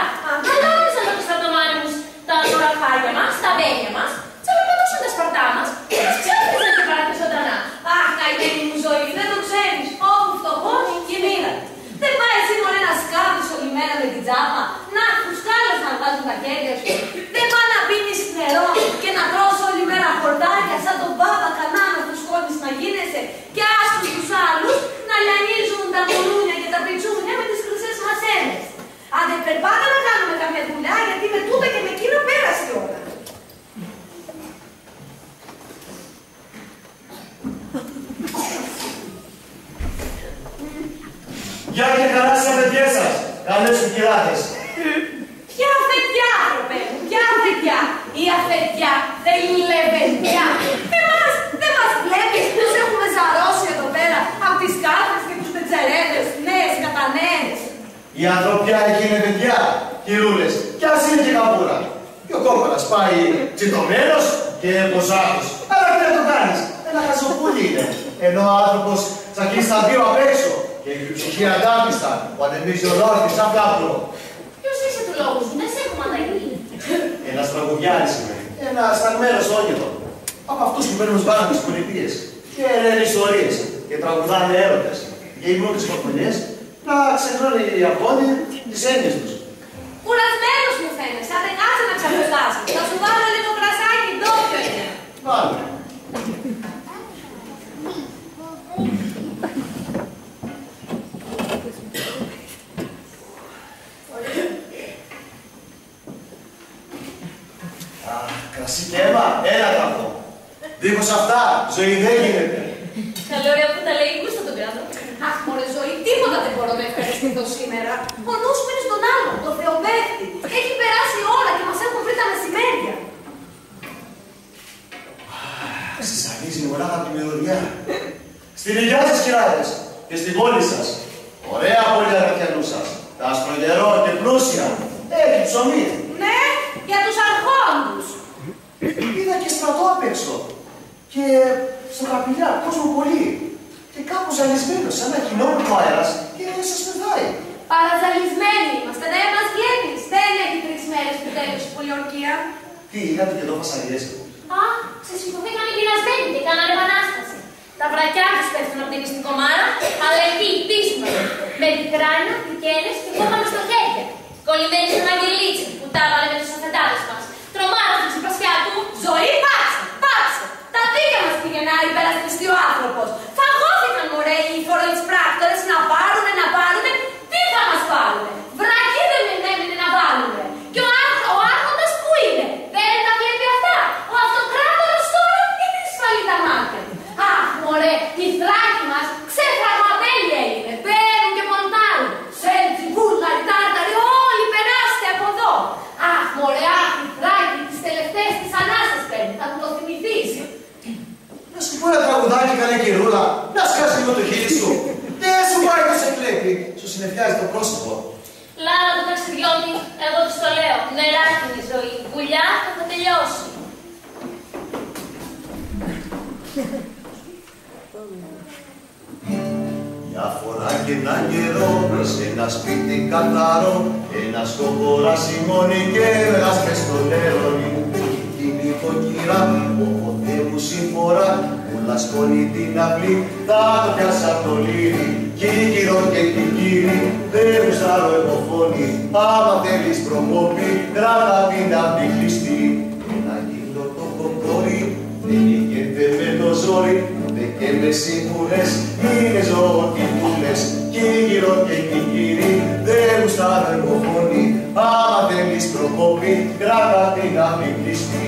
Αλλά όνισαν τους στρατομάνιμους τα ζωραφάρια μας, τα μπένια μας, τσαλαπατούσαν τα σπαρτά μας και μας ξέφυγαν και παραπισότρανα. Αχ, καημένη μου ζωή, δεν το ξέρεις, όπου φτωχός και μοίρα. Δεν πάει εσύ μωρέ να σκάβεις όλη μέρα με την τσάπα, να φουσκάλες να βγάζουν τα χέρια σου. Δεν πάει να πίνεις νερό και να τρως όλη μέρα χορτάρια σαν τον μπάβα κανά να φουσκώνεις να γίνεσαι και άστους τους άλλους να λιανίζουν τα μουρούνια και τα πιτσούνια με τις χρυσές μασένες. Αν δεν περπάτα να κάνουμε κάποια δουλειά γιατί με τούτα και με εκείνο πέρασε η ώρα. Γεια και χαρά στις αφεντιές σας. Καλές σου κυράδες. Ποια αφεντιά, άνθρωπε μου, ποια αφεντιά. Η αφεντιά δεν είναι λεβεντιά. Δεν μας βλέπεις τους έχουμε ζαρώσει εδώ πέρα από τις κάρτες και τους πετσερέδες, νέες κατανέες. Η ανθρωπιά εκεί είναι παιδιά, κυρούλες, κι ας είναι και καπούρα. Και ο κόκκορας πάει τσιτωμένος και ποζάτος. Αλλά τι να το κάνεις, ένα χασοπούλι είναι. Ενώ ο άνθρωπος τσακίζει τα δύο απ' έξω. Και η ψυχή αντάπιστα που ανεμίζει ολόκληρη σαν πλάπλο. Ποιος είσαι του λόγου σου, δεν σε έχω μανταγεί. Ένας τραγουδιάρης είμαι. Ένα σταγμένος όνειρο. Από αυτούς που παίρνουν σβάνα τις πολιτείες. Και λένε ιστορίες. Και τραγουδάνε έρωτες. Και οι πρώτες φορτωνιές να ξεχρώνει οι Ιαπώνοι τις έννοιες τους. Κουρασμένος μου φαίνεσαι, αν δεν κάτσε να ξαφνιστάσεις. Θα σου βάλω λίγο κρασάκι, ντόπιο είναι. Βάλε. Κρασί και αίμα, ένα θα πω. Δίχως αυτά, ζωή δεν γίνεται. Καλό ρε που τα λέει, γούστα τον κάνω. Αχ, μωρέ ζωή, τίποτα δεν μπορώ να ευχαριστηθώ σήμερα. Ο νους μου είναι στον άλλον, το Θεοπαίκτη. Έχει περάσει η ώρα και μας έχουν βρει τα μεσημέρια. Σας αγγίζει η μονάδα από τη μυρωδιά. Στην υγειά σας, κυράδες, και στην πόλη σας. Ωραία πόλη αγαπιανού σας. Τα ασπρογερό και πλούσια. Έχει ψωμί. Ναι, για τους αρχόντους. Είδα και στρατό απ' έξω. Και στο καπηλιά, κόσμο πολύ. Και κάπου ζαλισμένος, σαν να κοινώνει ο αέρας και σας πετάει. Παραζαλισμένοι είμαστε, δεν μας βλέπεις. Δεν έχει 3 μέρες που τέλειωσε η πολιορκία. Τι, είδατε και εδώ φασαριές. Ξεσηκωθήκαν οι πεινασμένοι και κάνανε επανάσταση. Τα βρακιά τους πέφτουν από την ιστικομάρα, αλλά εκεί πίσμα. Με δικράνια, δικαίνες και κόμματα στο χέρια. Κολλημένοι στον αγγελίτσι που τα έβαλε με τους αφεντάδες μας. πρόσωπο. Λάρα το ταξιδιώτη, εγώ της το λέω. Νεράκι είναι η ζωή. Βουλιά θα τελειώσει. Μια φορά και έναν καιρό, σε ένα σπίτι καθαρό, ένα σκοπορά σημώνει και ένας μες στο νερό. Εκείνη κοκκύρα, όποτε μου συμφορά, μου λασκώνει την αυλή, θα το πιάσα απ' το λύρι. Κύκυρο και κύκυρη, δεν γουστάρω εγώ φωνή, άμα θέλεις προκόπη, κράτα την αυλή κλειστή. Ένα γύρο το κοκόρι, δεν γίγεται με το ζόρι, ούτε και με σύμβουλες, είναι ζώο τι που λες. Κύκυρο και κύκυρη, δεν γουστάρω εγώ φωνή, άμα θέλεις προκόπη, κράτα την αυλή κλειστή.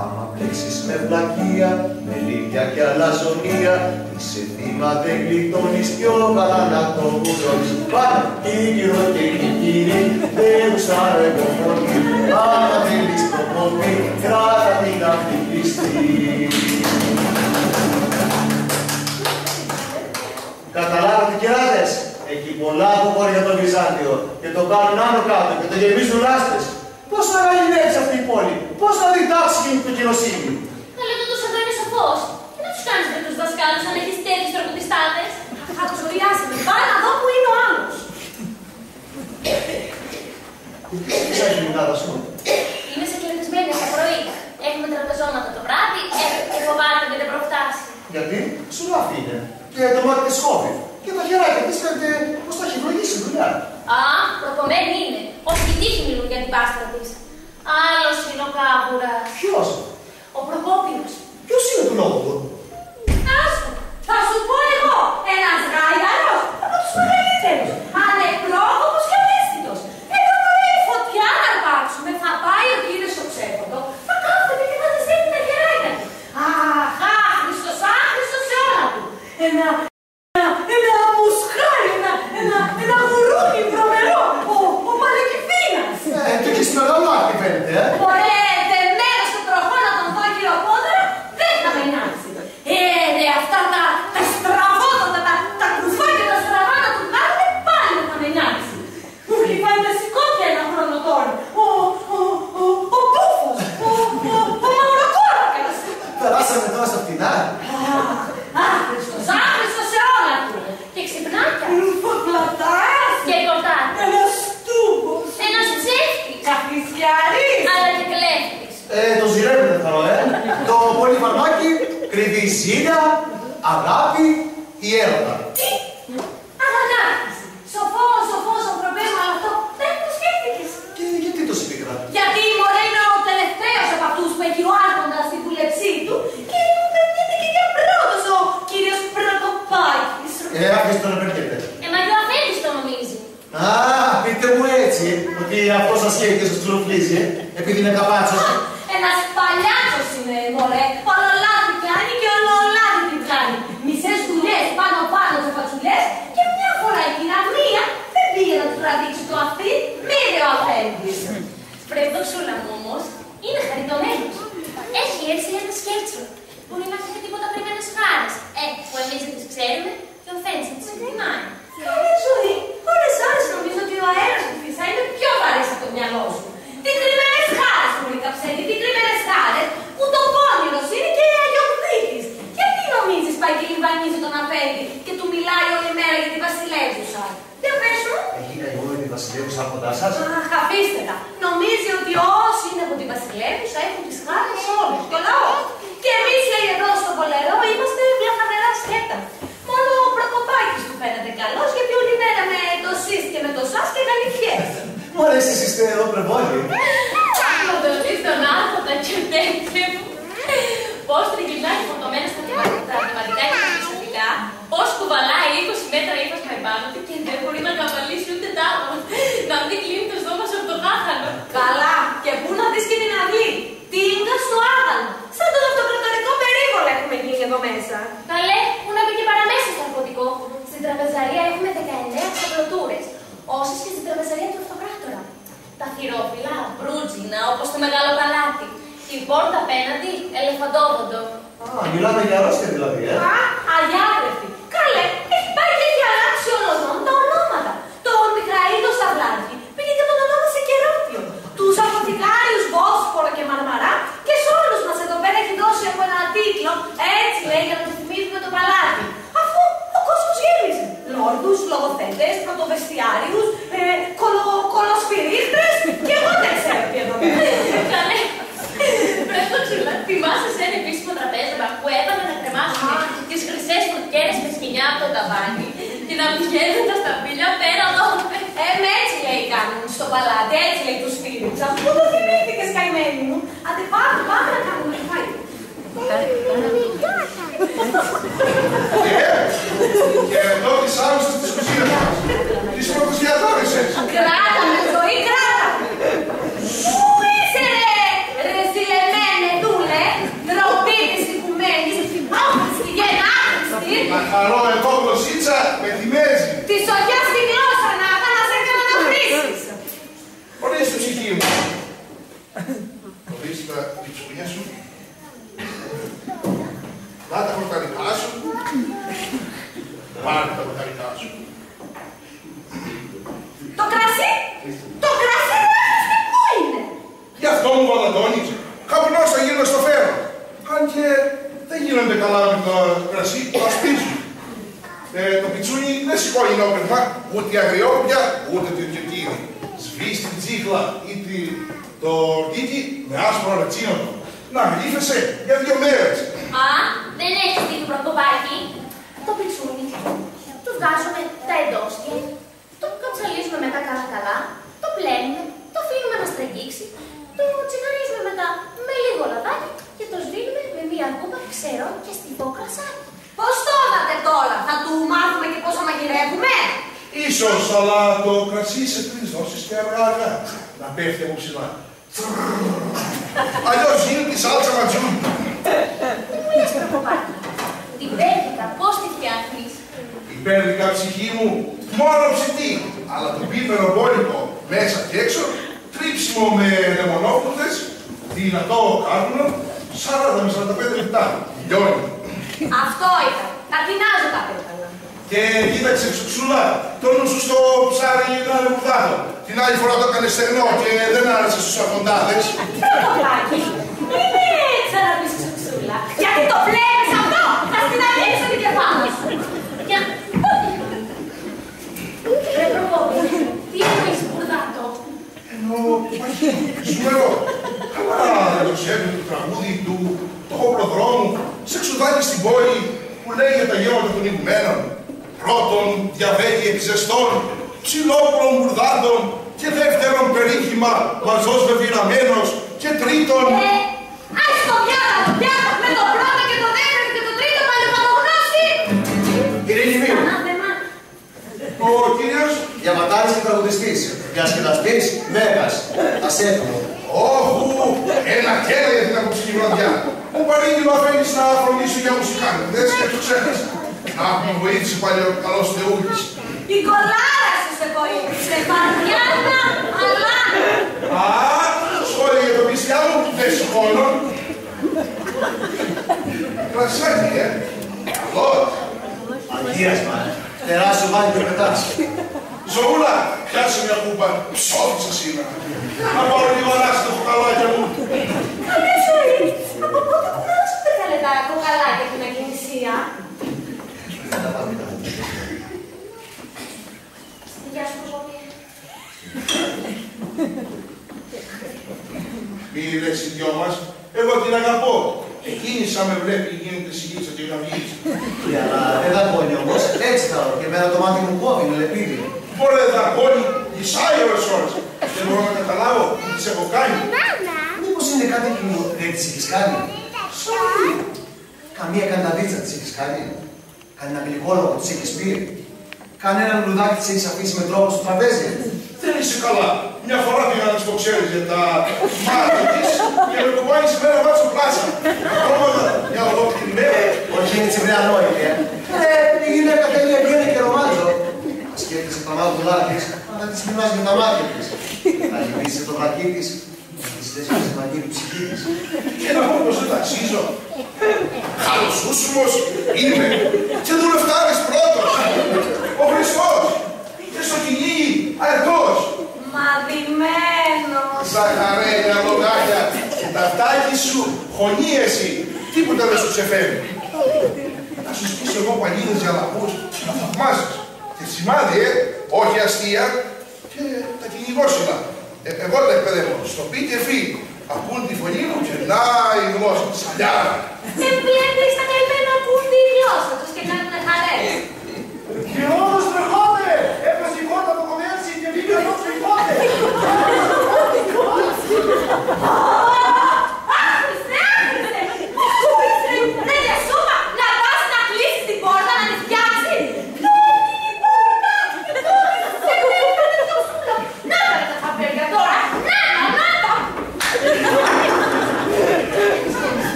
Άμα πλέξεις με βλακεία, με λύπια και αλαζονία, είσαι θύμα δεν γλιτώνεις, πιο καλά να το βουλώνεις. Πάμε! Κύκυρο και κύκυρη, δεν γουστάρω εγώ φωνή, άμα θέλεις προκόπη, κράτα την αυλή κλειστή. Καταλάβατε κεράτες, έχει πολλά κοκόρια για το Βυζάντιο και το κάνουν άνω κάτω και το γεμίζουν λάστες. Πώς θα γαλινεύσει αυτή η πόλη, πώς θα δει τάξη και νοικοκυροσύνη. Καλέ τούτος εδώ είναι σοφός. Και να τους κάνεις με τους δασκάλους αν έχεις τέτοιους τροποτιστάτες. Θα τους οριάσετε. Πάει να δω που είναι ο άλλος. Τι σαν γυμνάδα σου. Είμαι συγκλονισμένη από το πρωί. Έχουμε τραπεζώματα το βράδυ, και φοβάται ότι δεν προφτάσει. Γιατί, σου λάφει είναι. Και το μάτι της κόβει. Και τα χεράκια της φαίνεται πως τα έχει ευλογήσει δουλειά. Α, προκομμένη είναι. Όσοι και τύχη μιλούν για την πάστρα της. Άλλος είναι ο Κάβουρας. Ποιος? Ο Προκόπιος. Ποιος είναι του λόγου του? Άσου, θα σου πω εγώ. Ένας γάιδαρος από τους μεγαλύτερους. Ανεπρόκοπος και ανέστητος. Εδώ μπορεί η φωτιά να αρπάξουμε. Θα πάει ο κύριος ο ξέφωτο. Θα κάθεται και θα της δίνει τα χεράκια του. Αχ, άχρηστος, άχρηστος σε όλα του. Ένα μουσχάρι, ένα γουρούνι βρωμερό. Ο Παλαικιφίνας. Του έχεις μεγαλάκι φαίνεται, Ωραία, δεμένος στο τροχό να τον δω γυροκόδωρα, δεν θα με νιάξει. Ρε, αυτά τα στραβότατα, τα κουφάκια, τα στραβά να του κάνουν, πάλι θα με νιάξει. Μου έχει πάει τα σηκώπια ένα χρόνο τώρα. Ο Πούφος, ο Μαυροκόρακας. Περάσαμε τώρα στα φτηνά. Άχρηστος, άχρηστος σε όλα του. Και ξυπνάκια. Ρουφοκλατάς. Και κορτάκια. Ένας στούμπος. Ένας ψεύτης. Καφρισιάρης. Αλλά και κλέφτης. Το ζηρεύετε θα Το πολυφαρμάκι κρύβει ζήλια, αγάπη ή έρωτα. Τι, αγανάκτηση. Σοφός ο προπέμα, αλλά αυτό δεν το σκέφτηκες. Και γιατί το σπίκρα. Γιατί μωρέ είναι ο τελευταίος από αυτούς που έχει ο άρχοντας στην πουλεψή του και μου πετύχει και για πρώτος ο κύριος Πρωτοπάκης. Αφήστε τον να περνιέται. Μα και ο αφέντης το νομίζει. Α, πείτε μου έτσι, ότι αυτό σας καίει και σας τσουρουφλίζει, επειδή είναι καπάτσος. Ένας παλιάτσος είναι, μωρέ. Ολολάδι κάνει και ολολάδι την κάνει. Μισές δουλειές πάνω σε φατσουλιές και μια φορά η κοιναβρία δεν πήγε να του τραβήξει το αυτί, μοίρε ο αφέντης. Φρεδοσούλα μου όμως είναι χαριτωμένος. Έχει έρθει ένα σκέτσο. Μπορεί να έχει τίποτα κρυμμένες χάρες. Που εμείς δεν τις ξέρουμε και ο Φέντης δεν τις εκτιμάει. Καλή ζωή. Ώρες νομίζω ότι ο αέρας του φυσά είναι πιο βαρύς από το μυαλό σου. Τι κρυμμένες χάρες που είναι καψένη, τι κρυμμένες χάρες που το πόνηρος είναι και η Αγιοκδίκης. Γιατί νομίζεις πάει και λιβανίζει τον αφέντη και του μιλάει όλη μέρα για τη βασιλεύουσα. Για πες μου. Έχει καημένη τη βασιλεύουσα από κοντά σας. Αχ, αφήστε τα. Νομίζει ότι όσοι είναι από τη βασιλεύουσα έχουν τις χάρες όλες και ο λαός. Και εμείς λέει εδώ στο Πολερό είμαστε μια φανερά σκέτα. Μόνο ο Προκοπάκης του φαίνεται καλός γιατί όλη μέρα με το σεις και με το σας και γαλιφιές. Μου αρέσει εσείς εδώ πρεβόλοι. Αποδοτείς τον άρχοντα και τέτοιο. Πώς τριγυρνάει φορτωμένα στα μαθηματικά και τα φυσικά, πώς κουβαλάει 20 μέτρα ύφασμα επάνω του και δεν μπορεί να καβαλήσει ούτε τάβο. Να μην κλείνει το στόμα σου από το χάχανο. Καλά, και πού να δεις και την αυλή. Τίγκα στο άγαλμα. Σαν τον αυτοκρατορικό περίβολο έχουμε γίνει εδώ μέσα. Καλέ, πού να μπει και παραμέσα στο ναρκωτικό. Στην τραπεζαρία έχουμε 19 ξαπλωτούρες. Όσες και στην τραπεζαρία του αυτοκράτορα. Τα θηρόφυλλα, μπρούτζινα, όπως το μεγάλο παλάτι. Η πόρτα απέναντι, ελεφαντόδοντο. Α, μιλάμε για αρρώστια δηλαδή, Αγιάγρευτη. Καλέ, έχει πάει και έχει αλλάξει όλων τα ονόματα. Τον Μιχαήλ στο παλάτι, έτσι λέει του σφύριξα. Πού το θυμήθηκες, καημένη μου. Άντε πάμε να κάνουμε φάει. Και εδώ τις άρρωστες της κουζίνας μας. Τις πρωτοσδιατόρισσες. Κράτα με ζωή, κράτα. Πού είσαι ρε ζηλεμένε δούλε, ντροπή της οικουμένης, άχρηστη γεννάχρηστη. Να χαρώ εγώ γλωσσίτσα με τη μέζη. Τη σογιά στη γλώσσα να σε έκανα να χρήσεις. Ορίστε ψυχή μου. Ορίστε τα πιτσούνια σου. Να τα χορταλικά σου. Πάρε τα χορταλικά σου. Το κρασί πού είναι. Γι' αυτό μου βαλαντώνεις. Καπνός θα γίνω στο φέρο. Αν και δεν γίνονται καλά με το κρασί, το ασπίζουν. Το πιτσούνι δεν σηκώνει νόπερμα, ούτε αγριόπια, ούτε το κερκίνι. Σβήσει την τσίχλα ή το ορτίκι με άσπρο ρετσίνοτο. Να γλύφεσαι για 2 μέρες. Α, δεν έχεις δει το πρωτοπάκι. Το πιτσούνι. Του βγάζουμε τα εντόστια, το καψαλίζουμε μετά καλά, το πλένουμε, το αφήνουμε να στραγγίξει, το τσιγαρίζουμε μετά με λίγο λαδάκι και το σβήνουμε με μία κούπα ξερό και στιβό κρασάκι. Πώς το είδατε τώρα, θα του μάθουμε και πώς θα μαγειρεύουμε. Ίσως, αλλά το κρασί σε 3 δόσεις και αργά να πέφτει από ψηλά. Αλλιώς γίνει τη σάλτσα ματζούνι. Δεν μου λες προκοπάκι, την πέρδικα πώς τη φτιάχνεις. Η πέρδικα ψυχή μου, μόνο ψητή, αλλά το πίπερο μπόλικο μέσα και έξω, τρίψιμο με λεμονόφρουτες, δυνατό κάρβουνο, 40 με 45 λεπτά. Λιώνει. Αυτό ήταν. Κατινάζω τα πέταλα. Και κοίταξε ξουξούλα, το νου σου στο ψάρι να είναι βουδάτο. Την άλλη φορά το έκανε στερνό και δεν άρεσε στους αφοντάδες. Πρωτοπάκι, μην ξαναπείς ξουξούλα. Γιατί το βλέπεις αυτό, θα στην ανοίξω την κεφάλα σου. Ρε προκόπη, τι εννοείς μπουρδάτο. Εννοώ, όχι, σου λέω. Καλά, δεν το ξέρει το τραγούδι του, το χοπροδρόμου, σε ξουδάκι στην πόλη που λέει για τα γέματα των ηγουμένων. Πρώτον, διαβέγει εξεστών, ψηλόπλων μπουρδάτων και δεύτερον περίχημα, μαζός βεβαιραμένος και τρίτον... Ας το διάλογο πια με το πρώτο και το δεύτερο και το τρίτο παλαιοπατογνώστη. Κύριε Λιμίου, ο κύριος διαβατάρης και τραγουδιστής, διασκεδαστής, μέγας, ασέφωνο. Όχου, ένα κέλα για την αποψινή βραδιά. Μου παρήγγειλο αφήνεις να φροντίσω για μουσικάντες και το ξέχασα. Να μου βοήθησε πάλι ο καλός Θεούλης. Η κολάρα σου σε βοήθησε, Μαριάννα, αλλά... Α, σχόλια για το πίστια μου, δεν σηκώνω. Κρασάκι, καλώς. Αγίασμα, τεράσιο μάτι και πετάς. Ζωούλα, πιάσε μια κούπα, ψόφισα σήμερα. Να πάρω λίγο ανάση τα κοκαλάκια μου. Καλή ζωή, από πότε κουράζονται τα κοκαλάκια την ακινησία. Γεια σου, Κοκοπή. Μη λες οι δυο μας, εγώ την αγαπώ. Εκείνη σαν με βλέπει γίνεται σιγήτσα και γαυγίζει. Αλλά δεν δακώνει όμως, έτσι θα και εμένα το μάτι μου κόβει, είναι λεπίδι. Μπορεί να δακώνει, γυσάει ώρες ώρες. Δεν μπορώ να καταλάβω τι της έχω κάνει. Μήπως είναι κάτι που δεν της έχεις κάνει. Καμία κανταδίτσα της έχεις κάνει. Κανένα γλυκόλογο της έχεις πει. Κανένα λουλουδάκι της έχεις αφήσει με τρόπο στο τραπέζι. Δεν είσαι καλά. Μια φορά πήγα να της το ξέρεις για τα μάτια της και με κουμπάει σε μέρα μάτσο πλάσα. Ακόμα μια ολόκληρη μέρα. Όχι είναι τσιμπρέα νόητη, η γυναίκα τέλεια βγαίνει και ρομάζω. Σκέφτεσαι τα μάτια του λάδι της, αλλά της μιλάς με τα μάτια της. Θα λυπήσει το βρακί της, θα της θέσει με τη μαγεία του ψυχή της. Και να πω πως δεν ταξίζω. Χαλοσούσιμος είμαι και δουλευτάρης πρώτος. Ο Χριστός και στο κυνήγι αετός. Μαδημένος. Ζαχαρένια λογάκια, τα τάκι σου χωνίεση, τίποτα δεν σου ξεφεύγει. Να σου σπίσω εγώ παλίδες για λαπούς, να θαυμάσεις. Και σημάδι, όχι αστεία, και τα κυνηγόσυλα. Εγώ τα εκπαιδεύω, στο πι και φύ. Ακούν τη φωνή μου και να η γλώσσα της αλλιάρα. Βλέπεις τα καημένα ακούν τη γλώσσα τους και κάνουνε χαρές. Και όμως τρεχόνται! Έπεσε η κόρτα από κομμέρση και βγήκε αυτό στο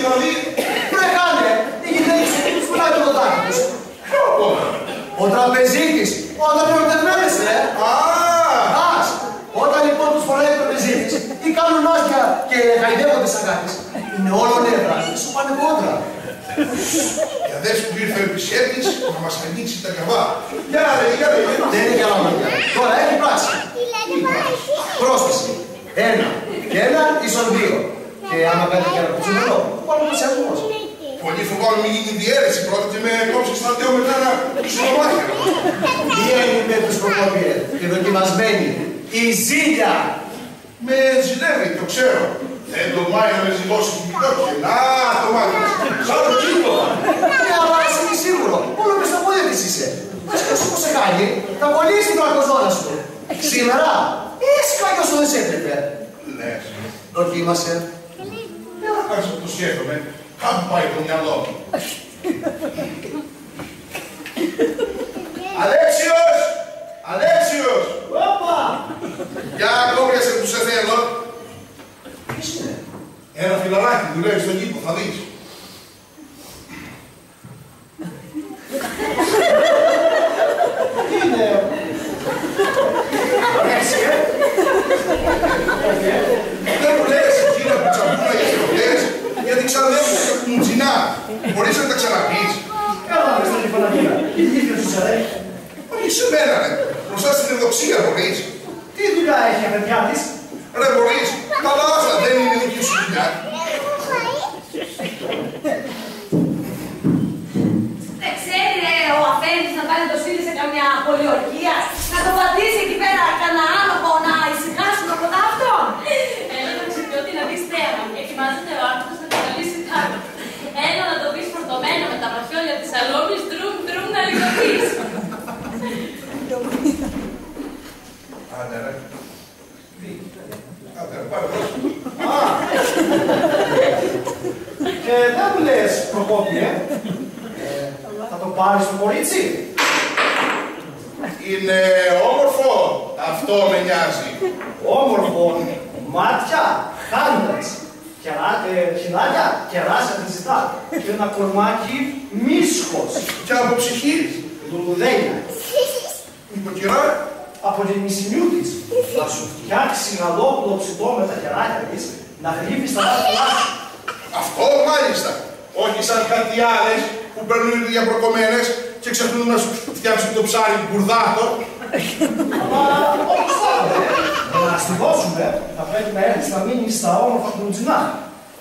δηλαδή. Βρε κάνε, η γυναίκα σου τους φυλάει το δοντάκι τους. Ο τραπεζίτης, όταν ερωτευμένες, Ας, όταν λοιπόν τους φοράει ο τραπεζίτης ή κάνουν όσκια και χαϊδεύονται σαν αγάπης, είναι όλο νεύρα, σου πάνε κόντρα. Για δες που ήρθε ο επισκέπτης να μας ανοίξει τα καβά. Για ρε. Δεν είναι καλά μάτια. Τώρα έχει πράξη. Πρόσθεση. 1 και 1 ίσον 2. Και άμα κάνετε και ένα κουτσουνερό, πάμε το σιασμός. Πολύ φοβάμαι μην γίνει διαίρεση πρώτα και με κόψει στα δυο μετά να ψιλομάχια. Τι έγινε τους Προκόπιε, και δοκιμασμένη. Η ζήλια. Με ζηλεύει, το ξέρω. Δεν τολμάει να με ζυγώσει την πιτόκια. Να, το μάτι. Σαν το κύκλο. Αλλά εσύ είναι σίγουρο. Όλο μες στα πόδια της είσαι. Πες και σου πως σε κάνει, θα κολλήσει την πλακοζόνα σου. Σήμερα, εσύ κάποιος σου δεν σε έπρεπε. Λες. Δοκίμασε. Άρχισα να το σκέφτομαι. Κάπου πάει το μυαλό μου. Αλέξιος! Αλέξιος! Όπα! Για κόβιασε που σε θέλω. Ποιος είναι? Ένα φιλαράκι δουλεύει στον κήπο, θα δεις. Τι είναι? Αρέσει, Δεν μου λες, κύριε Πουτσαμπούνα για τις γιατί ξαναδεύουν και κουμουτζινά. Μπορείς να τα ξαναπείς. Καλά, ρε, στην Παναγία. Η δίκαια σου αρέσει. Όχι σε μένα, ρε. Μπροστά στην ευδοξία μπορείς. Τι δουλειά έχει η παιδιά της? Ρε μπορείς. Καλά αυτά δεν είναι δική σου δουλειά. Δεν ξέρει ρε ο Αφέντης να κάνει το Σίλι σε καμιά πολιορκία, να το πατήσει εκεί πέρα κανένα άλογο να ησυχάσουν από τα αυτόν. Έλα να ξεπιώτη να δεις θέμα. Ετοιμάζεται ο άνθρωπος να καταλύσει κάτω. Έλα να το πεις φορτωμένο με τα μαχιόλια της αλόγης, ντρουμ να λιγοτείς. Άντε ρε. Άντε ρε, πάρε προς. Και δεν μου λες, Προκόπιε, θα το πάρεις στο κορίτσι? Είναι όμορφο. Αυτό με νοιάζει. Όμορφο, μάτια, χάντρες, χιλάκια, κεράσια τη ζητά και ένα κορμάκι μίσχος. Και από ψυχής. Λουλουδένια. Νοικοκυρά. Από την μισινιού της θα σου φτιάξει γαλόπουλο ψητό με τα κεράκια της να γρύβει στα δάχτυλά σου. Αυτό μάλιστα. Όχι σαν κάτι άλλες που παίρνουν για προκομμένες και ξεχνούν να σου φτιάξουν το ψάρι μπουρδάτο. Αλλά όπως θέλετε, για να στη δώσουμε θα πρέπει να έρθεις να μείνεις στα όμορφα κουμουτζινά.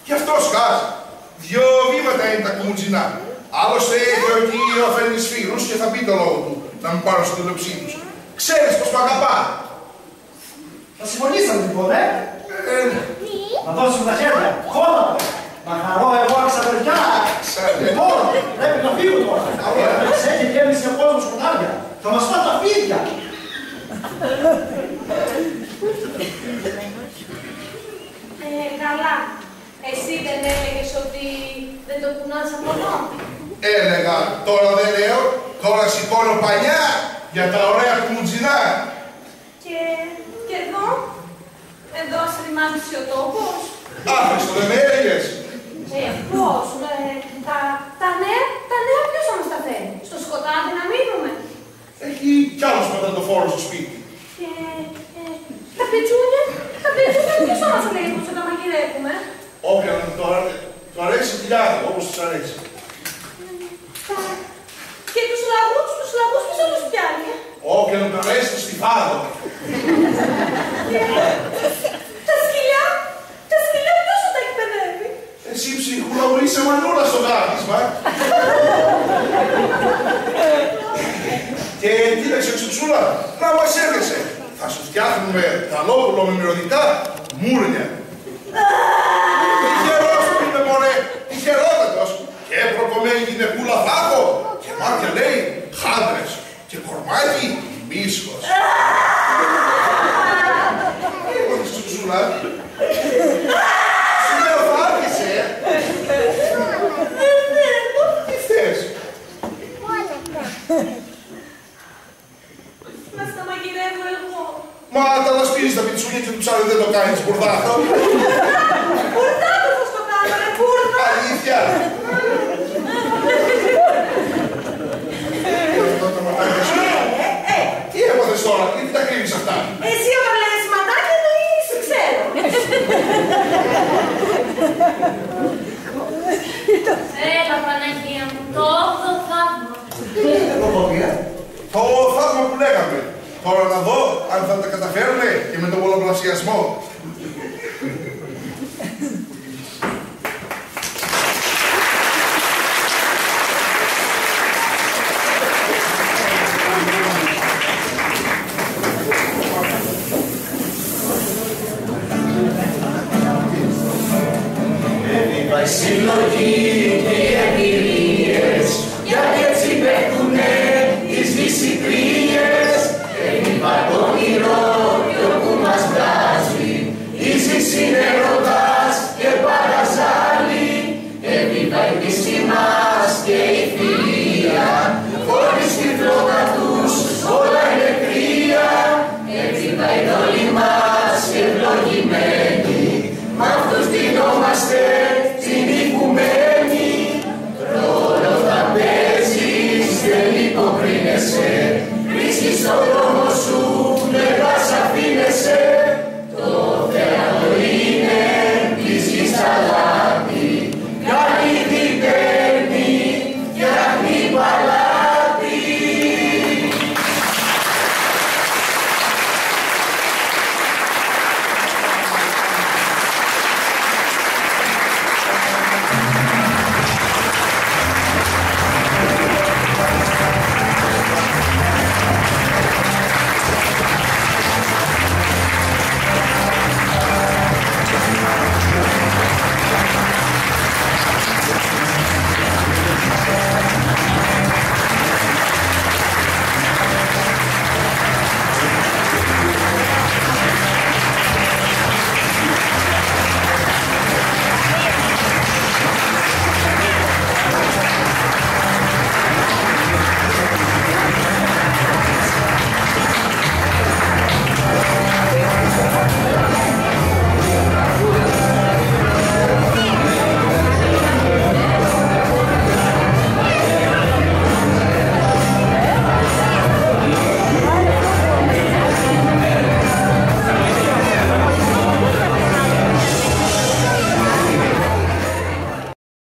Κι αυτό σκάς. 2 βήματα είναι τα κουμουτζινά. Άλλωστε έχει εκεί ο Αφέντης Φύρους και θα πει το λόγο του να μην πάρω στην τελεψή τους. Ξέρεις πως μ' αγαπά. Θα συμφωνήσαμε λοιπόν, να δώσουμε τα χέρια. Κόλλα το. Να χαρώ εγώ ξαδερφιά. Λοιπόν, πρέπει να φύγω τώρα. Σε έχει γέμιση από κόσμο σκοτάδια. Θα μας φάνε τα φίδια. Καλά. Εσύ δεν έλεγες ότι δεν το κουνάς από εδώ? Έλεγα, τώρα δεν λέω, τώρα σηκώνω παλιά για τα ωραία κουμουτζινά. Και εδώ? Εδώ σε ρημάτισε ο τόπος? Άφριστο, δεν με έλεγες. Πώς? Τα νέα ποιος θα μας τα φέρει? Στο σκοτάδι να μείνουμε? Έχει κι άλλος πατατοφόρο στο σπίτι. Και τα πετσούνια ποιος θα μας λέει πως θα τα μαγειρεύουμε? Όποιον του αρέσει τυλιάδι, όπως τους αρέσει. Και τους λαγούς ποιος θα τους πιάνει? Όποιον του αρέσει το στιφάδο. Τα σκυλιά ποιος θα τα εκπαιδεύει? Εσύ ψυχούλα μου είσαι μανούλα στο γράφισμα. Και κοίταξε ξουτσούλα, να μας έρχεσαι. Θα σου φτιάχνουμε καλόπουλο με μυρωδικά μούρνια. Τυχερός που είναι μωρέ, τυχερότατος. Και προκομμένη γυναικούλα θα έχω. Και μάτια λέει χάντρες. Και κορμάκι μίσχος. Είπατε ξουτσούλα. Σου λέω θα άρχισε. Τι θες? Να στα μαγειρεύω εγώ. Μα τα λασπίζεις τα πιτσούνια και το ψάρι δεν το κάνεις μπουρδάτο. Μπουρδάτο θα στο κάνω, ρε μπουρδά. Αλήθεια. κι άλλα. Τι έπαθες τώρα, γιατί τα κρύβεις αυτά. Εσύ όταν λες ματάκια εννοείς, ξέρω. Έλα, Παναγία μου, το 8ο θαύμα. Το θαύμα που λέγαμε. Τώρα να δω αν θα τα καταφέρουνε και με τον πολλαπλασιασμό. Η συλλογή και οι εμπειρίες, γιατί έτσι πέφτουνε τις δυσιτρίες. Εμείς το όνειρο κι όπου μας βγάζει, η ζήση είναι ρωτά.